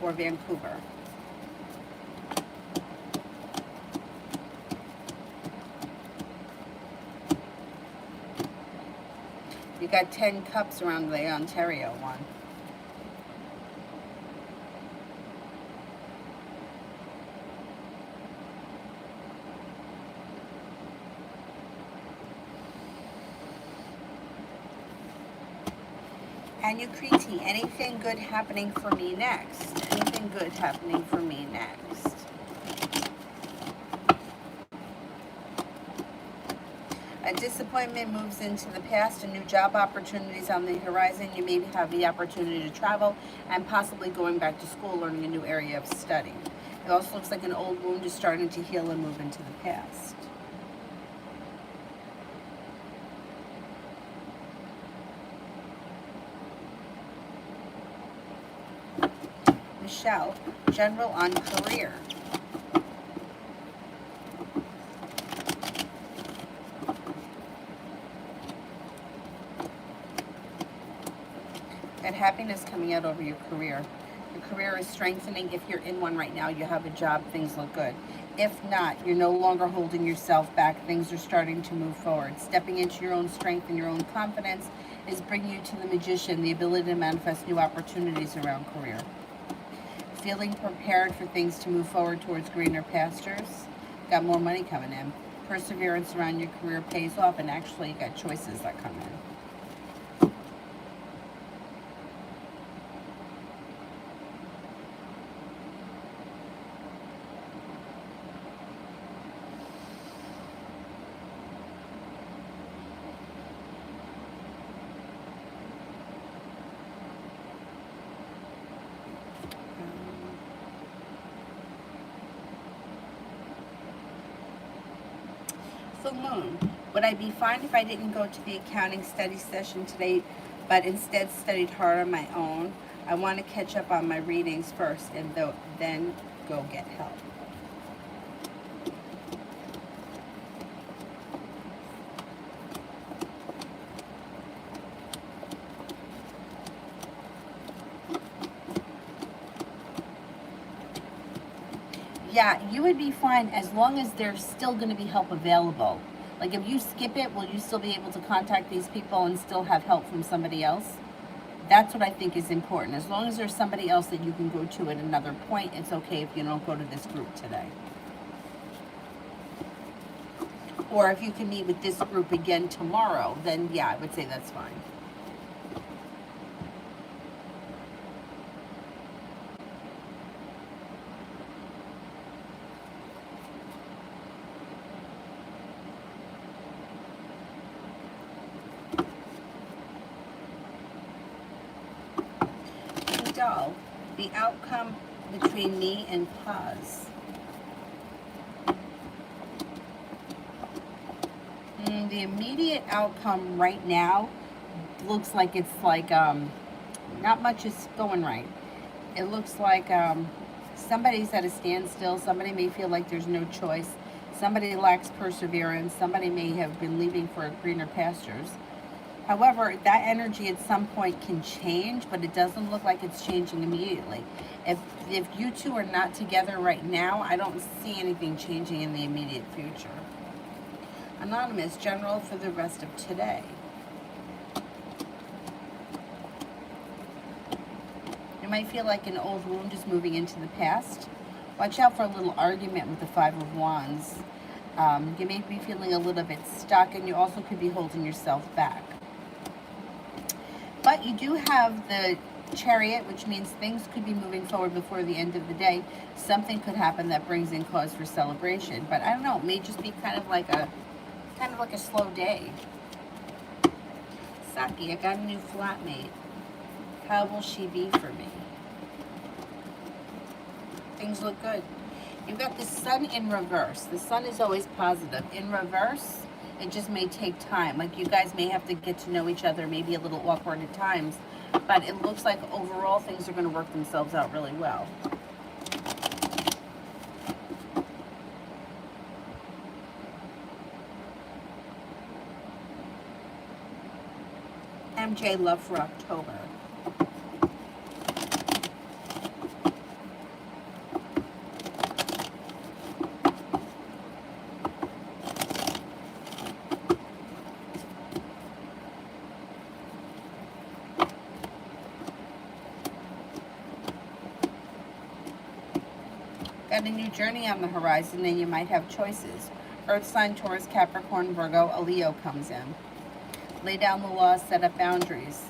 You got 10 cups around the Ontario one. And you, Kriti, anything good happening for me next? Anything good happening for me next? A disappointment moves into the past, and new job opportunities on the horizon. You maybe have the opportunity to travel and possibly going back to school, learning a new area of study. It also looks like an old wound is starting to heal and move into the past. Michelle, general on career. Got happiness coming out over your career. Your career is strengthening. If you're in one right now, you have a job, things look good. If not, you're no longer holding yourself back. Things are starting to move forward. Stepping into your own strength and your own confidence is bringing you to the magician, the ability to manifest new opportunities around career. Feeling prepared for things to move forward towards greener pastures. Got more money coming in. Perseverance around your career pays off, and actually you got choices that come in. Full moon. Would I be fine if I didn't go to the accounting study session today, but instead studied hard on my own? I want to catch up on my readings first and then go get help. Yeah, you would be fine as long as there's still going to be help available. Like if you skip it, will you still be able to contact these people and still have help from somebody else? That's what I think is important. As long as there's somebody else that you can go to at another point, it's okay if you don't go to this group today. Or if you can meet with this group again tomorrow, then yeah, I would say that's fine. Doll, the outcome between me and pause. The immediate outcome right now looks like it's like not much is going right. It looks like somebody's at a standstill. Somebody may feel like there's no choice. Somebody lacks perseverance. Somebody may have been leaving for greener pastures. However, that energy at some point can change, but it doesn't look like it's changing immediately. If you two are not together right now, I don't see anything changing in the immediate future. Anonymous, general for the rest of today. You might feel like an old wound is moving into the past. Watch out for a little argument with the Five of Wands. You may be feeling a little bit stuck, and you also could be holding yourself back. But you do have the Chariot, which means things could be moving forward before the end of the day. Something could happen that brings in cause for celebration. But I don't know, it may just be kind of like a slow day. Saki, I got a new flatmate. How will she be for me? Things look good. You've got the sun in reverse. The sun is always positive. In reverse, it just may take time. Like you guys may have to get to know each other, maybe a little awkward at times, but it looks like overall things are going to work themselves out really well. MJ, love for October. Got a new journey on the horizon, and you might have choices. Earth sign, Taurus, Capricorn, Virgo, a Leo comes in. Lay down the law, set up boundaries.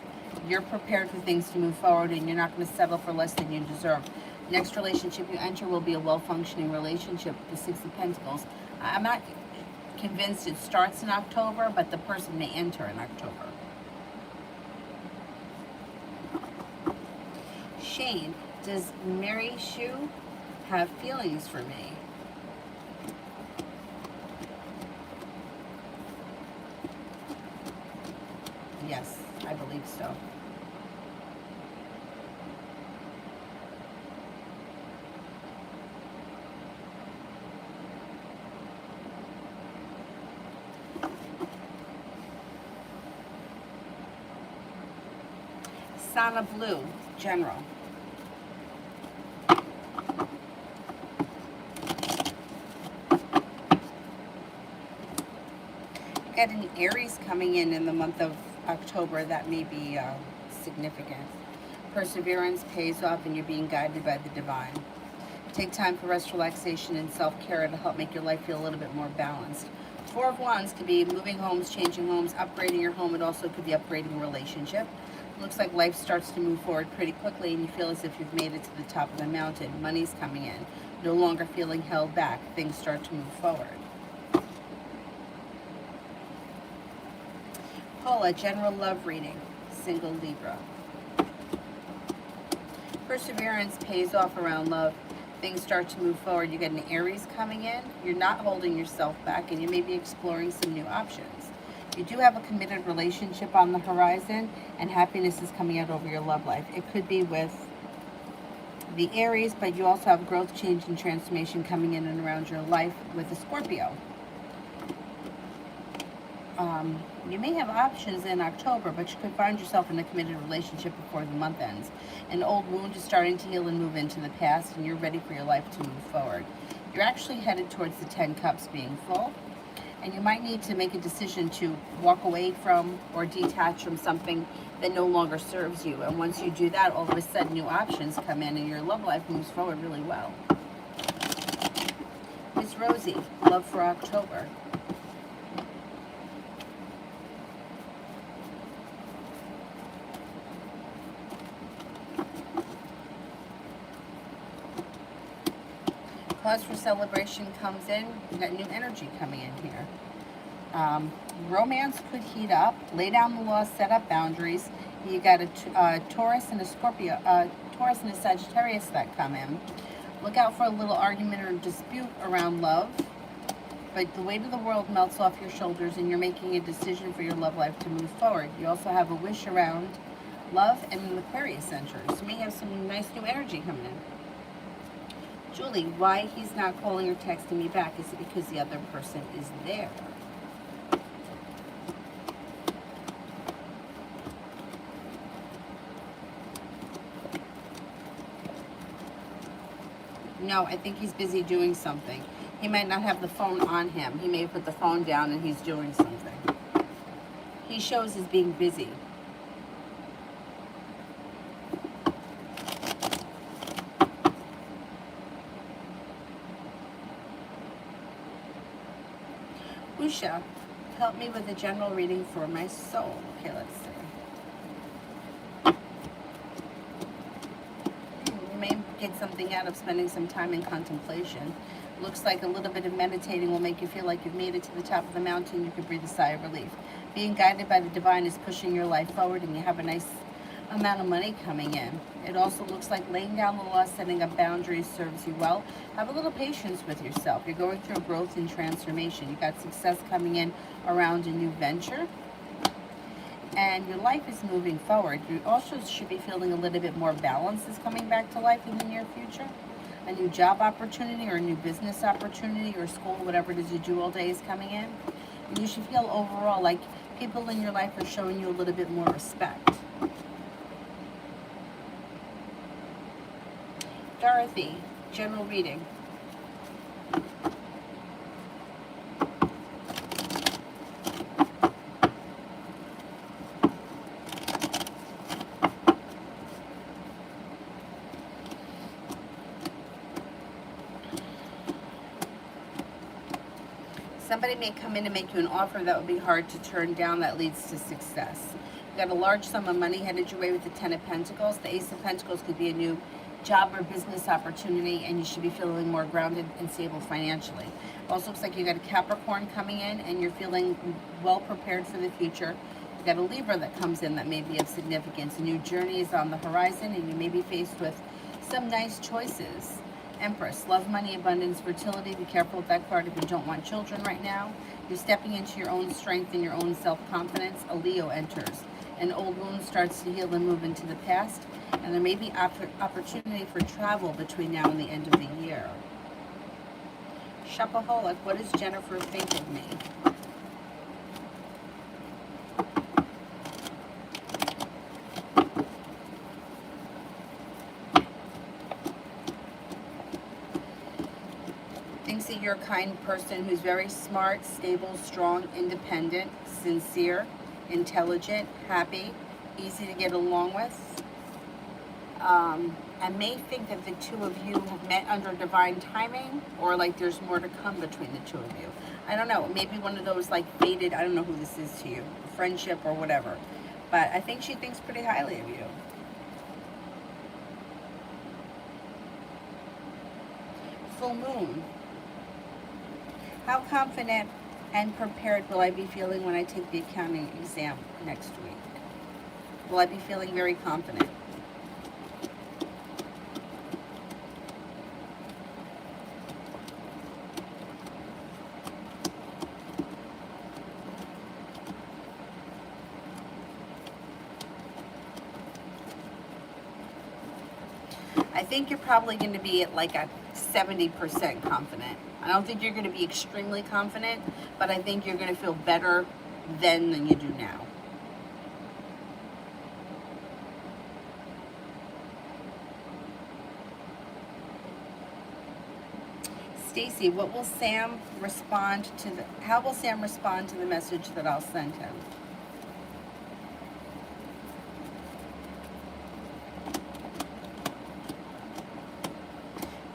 You're prepared for things to move forward, and you're not going to settle for less than you deserve. Next relationship you enter will be a well-functioning relationship. The Six of Pentacles. I'm not convinced it starts in October, but the person may enter in October. Shane, does Mary Shu have feelings for me? Yes, I believe so. Sana Blue, general. Got an Aries coming in the month of October. That may be significant. Perseverance pays off, and you're being guided by the divine. Take time for rest, relaxation, and self-care to help make your life feel a little bit more balanced. Four of Wands could be moving homes, changing homes, upgrading your home. It also could be upgrading a relationship. Looks like life starts to move forward pretty quickly, and you feel as if you've made it to the top of the mountain. Money's coming in. No longer feeling held back. Things start to move forward. Paula, general love reading, single Libra. Perseverance pays off around love. Things start to move forward. You get an Aries coming in. You're not holding yourself back, and you may be exploring some new options. You do have a committed relationship on the horizon, and happiness is coming out over your love life. It could be with the Aries, but you also have growth, change, and transformation coming in and around your life with a Scorpio. You may have options in October, but you could find yourself in a committed relationship before the month ends. An old wound is starting to heal and move into the past, and you're ready for your life to move forward. You're actually headed towards the 10 cups being full, and you might need to make a decision to walk away from or detach from something that no longer serves you. And once you do that, all of a sudden new options come in and your love life moves forward really well. Miss Rosie, love for October. Cause for celebration comes in. You got new energy coming in here. Romance could heat up. Lay down the law, set up boundaries. You got a Taurus and a Scorpio, Taurus and a Sagittarius that come in. Look out for a little argument or dispute around love. But the weight of the world melts off your shoulders, and you're making a decision for your love life to move forward. You also have a wish around love and an Aquarius center. So you may have some nice new energy coming in. Julie, why he's not calling or texting me back? Is it because the other person is there? No, I think he's busy doing something. He might not have the phone on him. He may put the phone down and he's doing something. He shows as being busy. Usha, help me with a general reading for my soul. Okay, let's see. You may get something out of spending some time in contemplation. Looks like a little bit of meditating will make you feel like you've made it to the top of the mountain. You could breathe a sigh of relief. Being guided by the divine is pushing your life forward, and you have a nice amount of money coming in. It also looks like laying down the law, setting up boundaries serves you well. Have a little patience with yourself. You're going through growth and transformation. You got success coming in around a new venture, and your life is moving forward. You also should be feeling a little bit more balance is coming back to life in the near future. A new job opportunity or a new business opportunity or school, whatever it is you do all day is coming in. And you should feel overall like people in your life are showing you a little bit more respect. Dorothy, general reading. Somebody may come in and make you an offer that would be hard to turn down that leads to success. You got a large sum of money headed your way with the 10 of Pentacles. The Ace of Pentacles could be a new job or business opportunity, and you should be feeling more grounded and stable financially. Also looks like you got a Capricorn coming in and you're feeling well prepared for the future. You got a Libra that comes in that may be of significance. A new journey is on the horizon, and you may be faced with some nice choices. Empress, love, money, abundance, fertility. Be careful with that card if you don't want children right now. You're stepping into your own strength and your own self-confidence. A Leo enters. An old wound starts to heal and move into the past. And there may be opportunity for travel between now and the end of the year. Shopaholic, what does Jennifer think of me? Thinks that you're a kind person who's very smart, stable, strong, independent, sincere, intelligent, happy, easy to get along with. I may think that the two of you have met under divine timing, or like there's more to come between the two of you. I don't know, maybe one of those like fated, I don't know who this is to you, friendship or whatever. But I think she thinks pretty highly of you. Full moon. How confident and prepared will I be feeling when I take the accounting exam next week? Will I be feeling very confident? I think you're probably going to be at like a 70% confident. I don't think you're going to be extremely confident, but I think you're going to feel better then than you do now. Stacy, what will Sam respond to the, how will Sam respond to the message that I'll send him?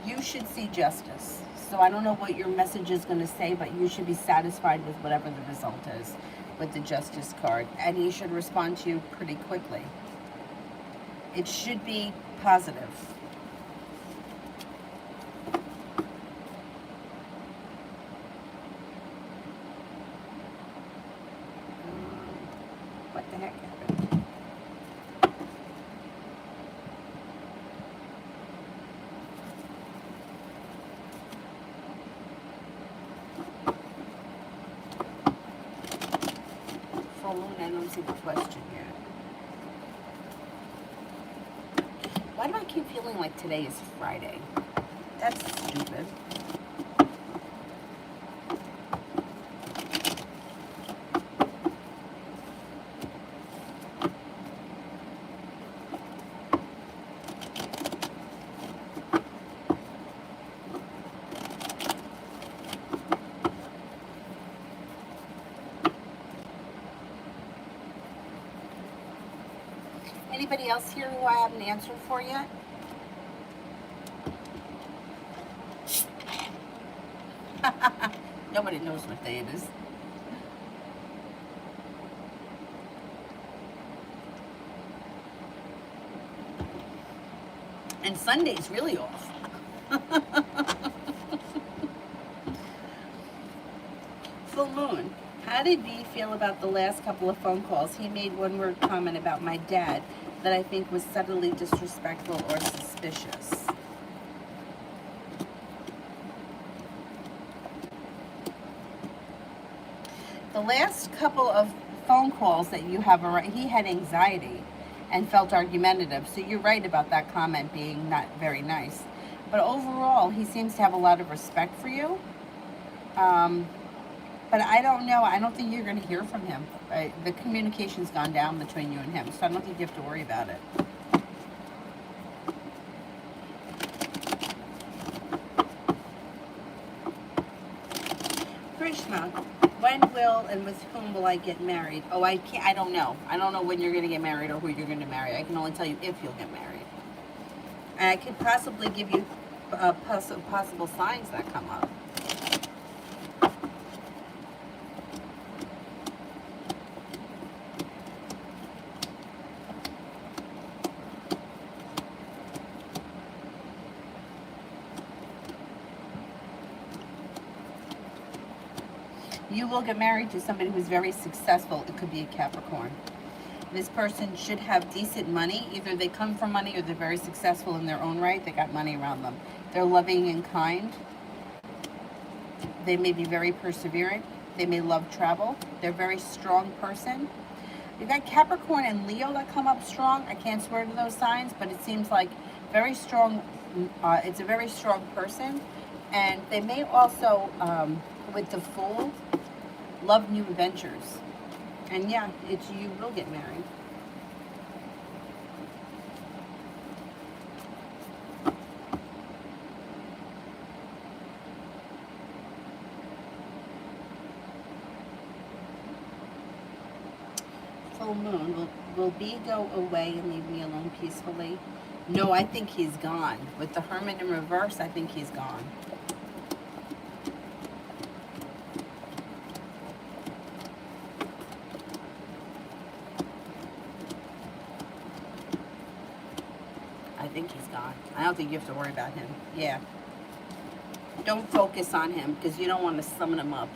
You should see justice. So I don't know what your message is going to say, but you should be satisfied with whatever the result is with the justice card. And he should respond to you pretty quickly. It should be positive. What the heck happened? Full moon, I don't see the question yet. Why do I keep feeling like today is Friday? That's stupid. Anybody else here who I haven't answered for yet? Nobody knows what day it is. And Sunday's really off. Full moon. How did B feel about the last couple of phone calls? He made one word comment about my dad that I think was subtly disrespectful or suspicious. The last couple of phone calls that you have, he had anxiety and felt argumentative. So you're right about that comment being not very nice. But overall, he seems to have a lot of respect for you. But I don't know. I don't think you're going to hear from him. The communication's gone down between you and him, so I don't think you have to worry about it. Krishna, when will and with whom will I get married? Oh, I can't. I don't know. I don't know when you're going to get married or who you're going to marry. I can only tell you if you'll get married. And I could possibly give you possible signs that come up. You will get married to somebody who's very successful. It could be a Capricorn. This person should have decent money. Either they come from money or they're very successful in their own right. They got money around them. They're loving and kind. They may be very perseverant. They may love travel. They're a very strong person. You've got Capricorn and Leo that come up strong. I can't swear to those signs, but it seems like very strong. It's a very strong person. And they may also, with the Fool, love new adventures. And yeah, you will get married. Full moon. Will B go away and leave me alone peacefully? No, I think he's gone. With the Hermit in reverse, I think he's gone. I think he's gone. I don't think you have to worry about him. Yeah. Don't focus on him because you don't want to summon him up.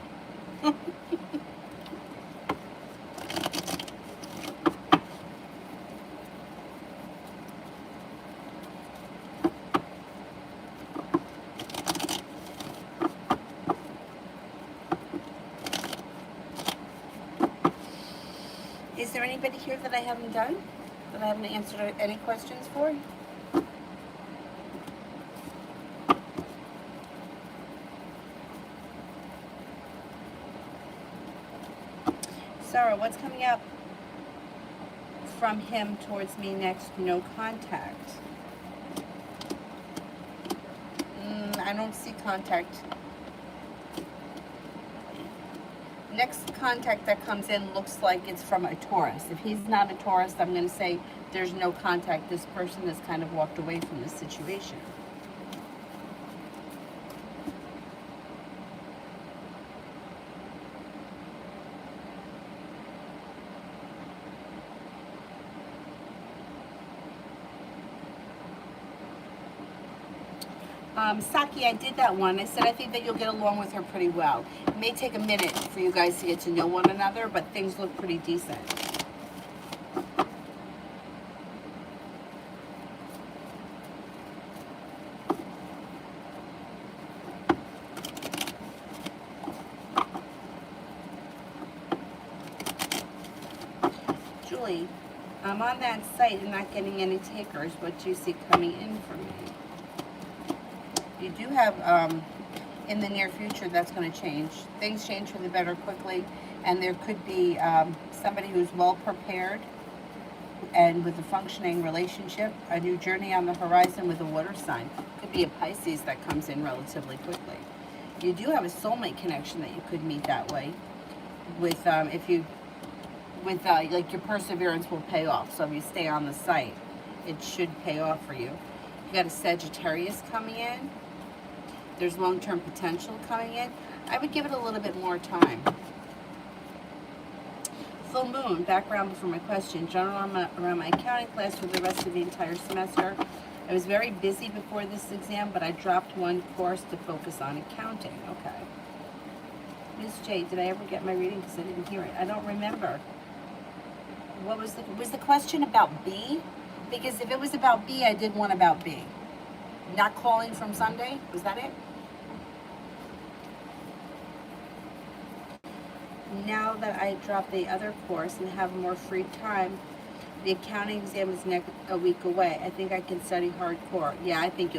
Is there anybody here that I haven't done? That I haven't answered any questions for? Sarah, what's coming up from him towards me next? No contact. I don't see contact. Next contact that comes in looks like it's from a Taurus. If he's not a Taurus, I'm going to say there's no contact. This person has kind of walked away from this situation. Saki, I did that one. I said I think that you'll get along with her pretty well. It may take a minute for you guys to get to know one another, but things look pretty decent. Julie, I'm on that site and not getting any takers. What do you see coming in for me? You do have, in the near future, that's going to change. Things change for the better quickly, and there could be somebody who's well prepared and with a functioning relationship, a new journey on the horizon with a water sign. Could be a Pisces that comes in relatively quickly. You do have a soulmate connection that you could meet that way. With like your perseverance will pay off. So if you stay on the site, it should pay off for you. You got a Sagittarius coming in. There's long-term potential coming in. I would give it a little bit more time. Full moon, background for my question. General around my accounting class for the rest of the entire semester. I was very busy before this exam, but I dropped one course to focus on accounting. Okay. Ms. J, did I ever get my reading? Because I didn't hear it. I don't remember. What was the question about B? Because if it was about B, I did one about B. Not calling from Sunday? Was that it? Now that I dropped the other course and have more free time, the accounting exam is a week away. I think I can study hardcore. Yeah, I think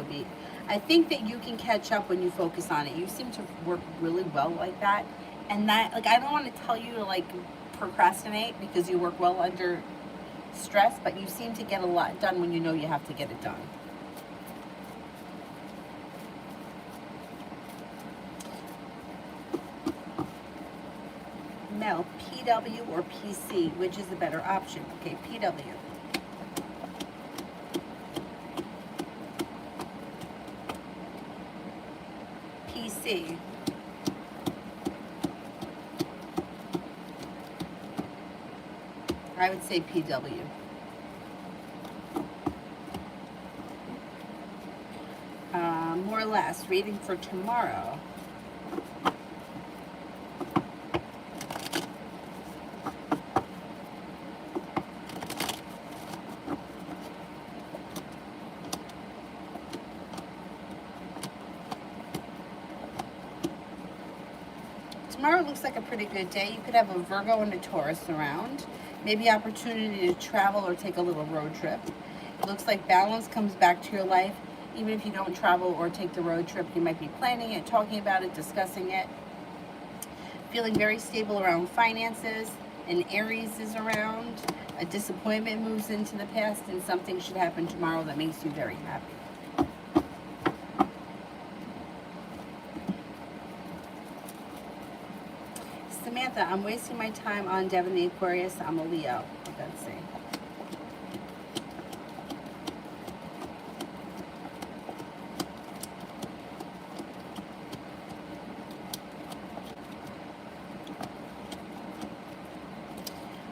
I think that you can catch up when you focus on it. You seem to work really well like that. And that, like, I don't want to tell you to, like, procrastinate because you work well under stress, but you seem to get a lot done when you know you have to get it done. Mel, PW or PC, which is the better option? Okay, PW. PC. I would say PW. More or less, reading for tomorrow. Tomorrow looks like a pretty good day. You could have a Virgo and a Taurus around. Maybe opportunity to travel or take a little road trip. It looks like balance comes back to your life. Even if you don't travel or take the road trip, you might be planning it, talking about it, discussing it. Feeling very stable around finances. An Aries is around. A disappointment moves into the past, and something should happen tomorrow that makes you very happy. Samantha, I'm wasting my time on Devin the Aquarius. I'm a Leo. Let's see.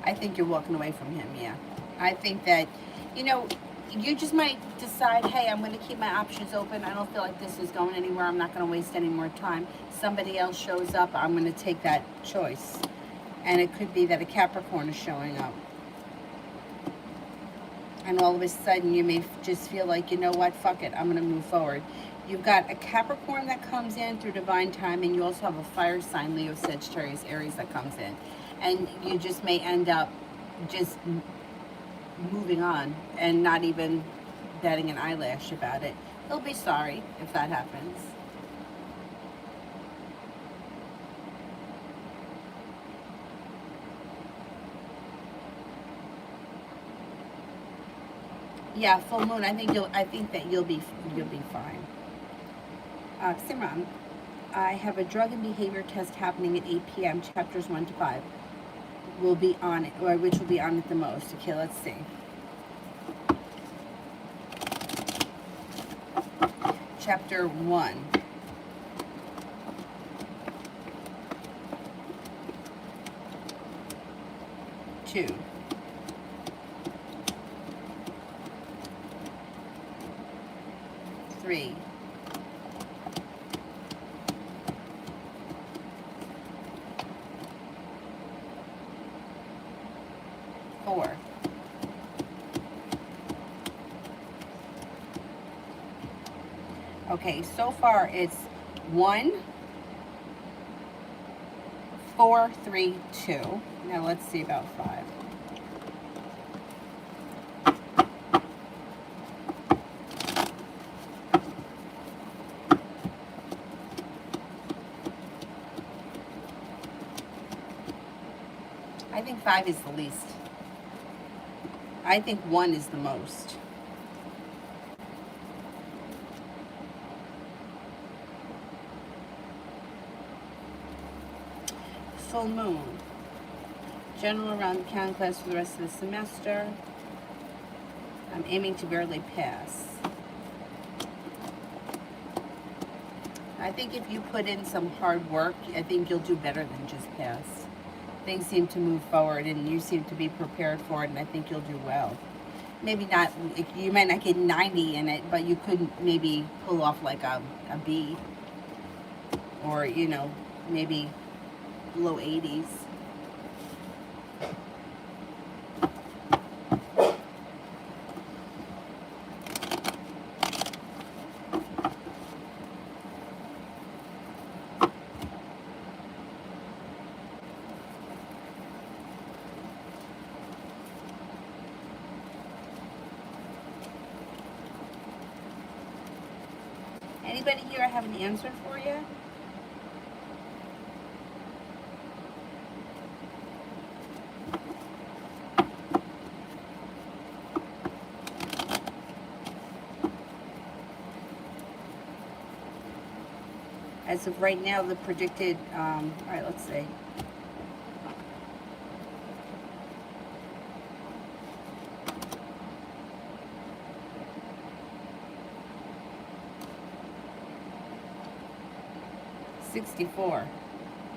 I think you're walking away from him, yeah. I think that, you know, you just might decide, hey, I'm going to keep my options open. I don't feel like this is going anywhere. I'm not going to waste any more time. Somebody else shows up. I'm going to take that choice. And it could be that a Capricorn is showing up. And all of a sudden, you may just feel like, you know what, fuck it. I'm going to move forward. You've got a Capricorn that comes in through divine timing. You also have a fire sign, Leo, Sagittarius, Aries that comes in. And you just may end up just moving on and not even batting an eyelash about it. He'll be sorry if that happens. Yeah, full moon. I think that you'll be fine. Simran, I have a drug and behavior test happening at 8 p.m. Chapters 1 to 5 will be on it, or which will be on it the most. Okay, let's see. Chapter 1. Two. 3. 4. 5. Okay, so far it's 1, 4, 3, 2. Now let's see about 5. I think 5 is the least. I think 1 is the most. Full moon. General around the county class for the rest of the semester. I'm aiming to barely pass. I think if you put in some hard work, I think you'll do better than just pass. Things seem to move forward and you seem to be prepared for it, and I think you'll do well. Maybe not, you might not get 90 in it, but you could maybe pull off like a B, or, you know, maybe low 80s. Anybody here have an answer for you? As of right now, the predicted, all right, let's see. $64.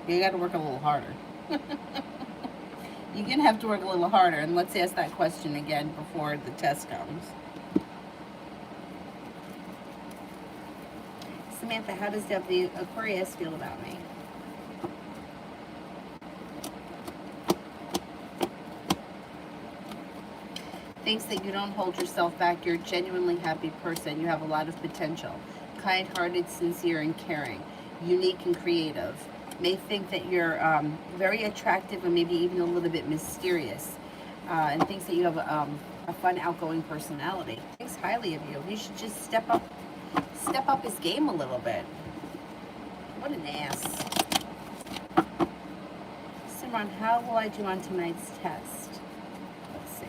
You got to work a little harder. You're going to have to work a little harder, and let's ask that question again before the test comes. Samantha, how does W Aquarius feel about me? Thinks that you don't hold yourself back. You're a genuinely happy person. You have a lot of potential. Kind-hearted, sincere, and caring. Unique and creative. May think that you're very attractive and maybe even a little bit mysterious. And thinks that you have a fun, outgoing personality. Thinks highly of you. He should just step up his game a little bit. What an ass. Simran, how will I do on tonight's test? Let's see.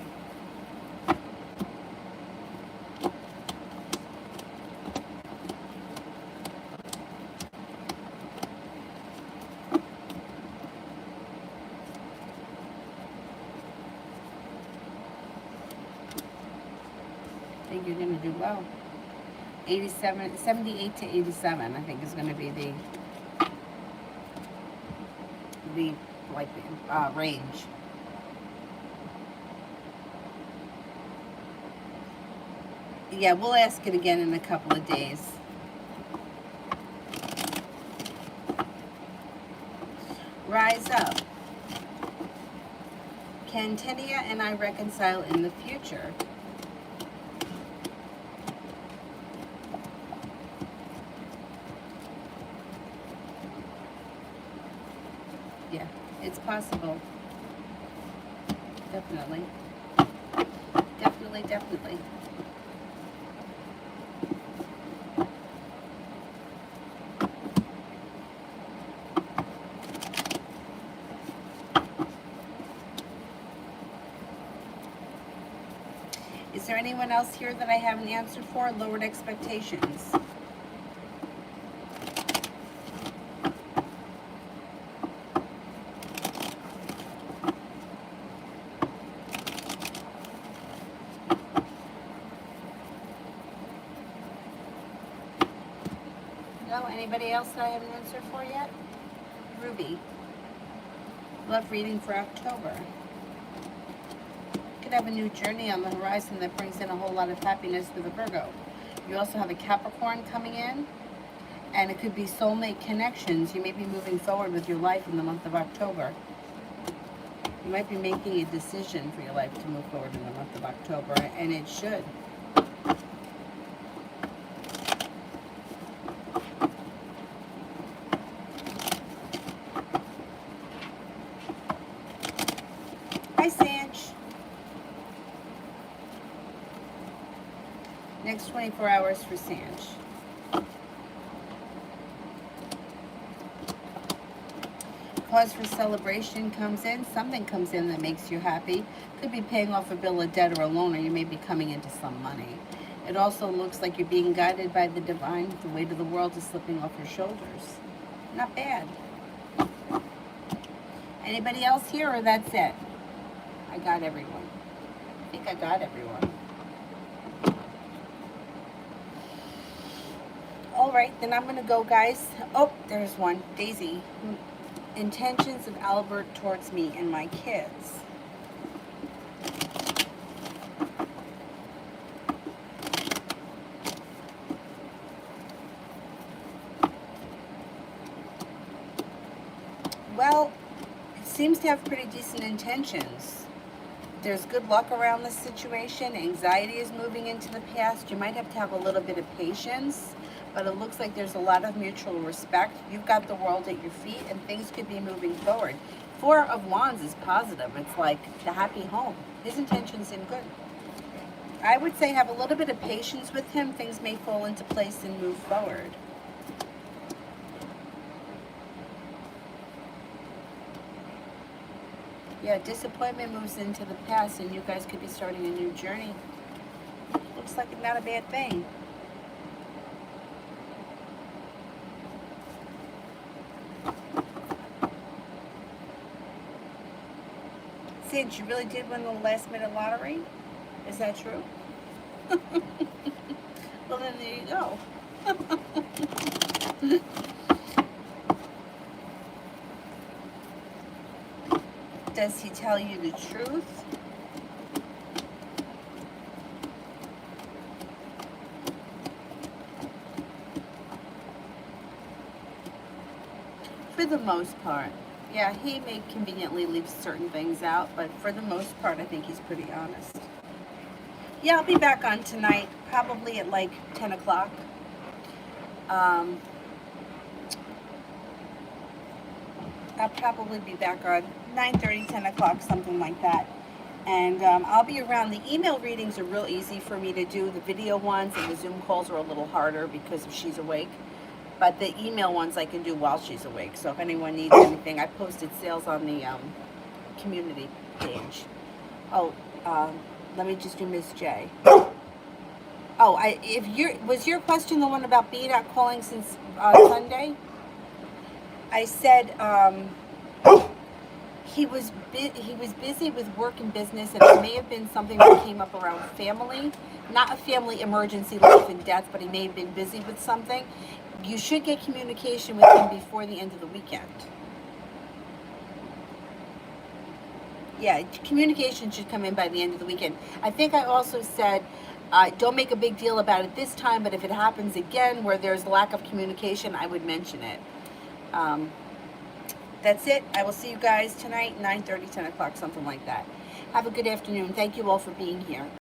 I think you're going to do well. 78 to 87, I think is going to be the range. Yeah, we'll ask it again in a couple of days. Rise up. Can Tenia and I reconcile in the future? Yeah, it's possible. Definitely. Definitely, definitely. Is there anyone else here that I haven't answered for? Lowered expectations. No? Anybody else that I haven't answered for yet? Ruby. Love reading for October. Could have a new journey on the horizon that brings in a whole lot of happiness for the Virgo. You also have a Capricorn coming in, and it could be soulmate connections. You may be moving forward with your life in the month of October. You might be making a decision for your life to move forward in the month of October, and it should. Hi, Sanch. Next 24 hours for Sanch. Cause for celebration comes in. Something comes in that makes you happy. Could be paying off a bill of debt or a loan, or you may be coming into some money. It also looks like you're being guided by the divine. The weight of the world is slipping off your shoulders. Not bad. Anybody else here, or that's it? I got everyone. I think I got everyone. All right, then I'm going to go, guys. Oh, there's one. Daisy. Intentions of Albert towards me and my kids. Well, it seems to have pretty decent intentions. There's good luck around this situation. Anxiety is moving into the past. You might have to have a little bit of patience, but it looks like there's a lot of mutual respect. You've got the world at your feet, and things could be moving forward. 4 of Wands is positive. It's like the happy home. His intentions seem good. I would say have a little bit of patience with him. Things may fall into place and move forward. Yeah, disappointment moves into the past, and you guys could be starting a new journey. Looks like not a bad thing. Sid, you really did win the last minute lottery? Is that true? Well, then there you go. Does he tell you the truth? For the most part. Yeah, he may conveniently leave certain things out, but for the most part, I think he's pretty honest. Yeah, I'll be back on tonight, probably at like 10 o'clock. I'll probably be back on 9:30, 10 o'clock, something like that. And I'll be around. The email readings are real easy for me to do. The video ones and the Zoom calls are a little harder because if she's awake. But the email ones I can do while she's awake. So if anyone needs anything, I posted sales on the community page. Oh, let me just do Miss J. Oh, was your question the one about B not calling since Sunday? I said he was busy with work and business, and it may have been something that came up around family, not a family emergency, life and death, but he may have been busy with something. You should get communication with him before the end of the weekend. Yeah, communication should come in by the end of the weekend. I think I also said, don't make a big deal about it this time, but if it happens again where there's lack of communication, I would mention it. That's it. I will see you guys tonight, 9:30, 10 o'clock, something like that. Have a good afternoon. Thank you all for being here.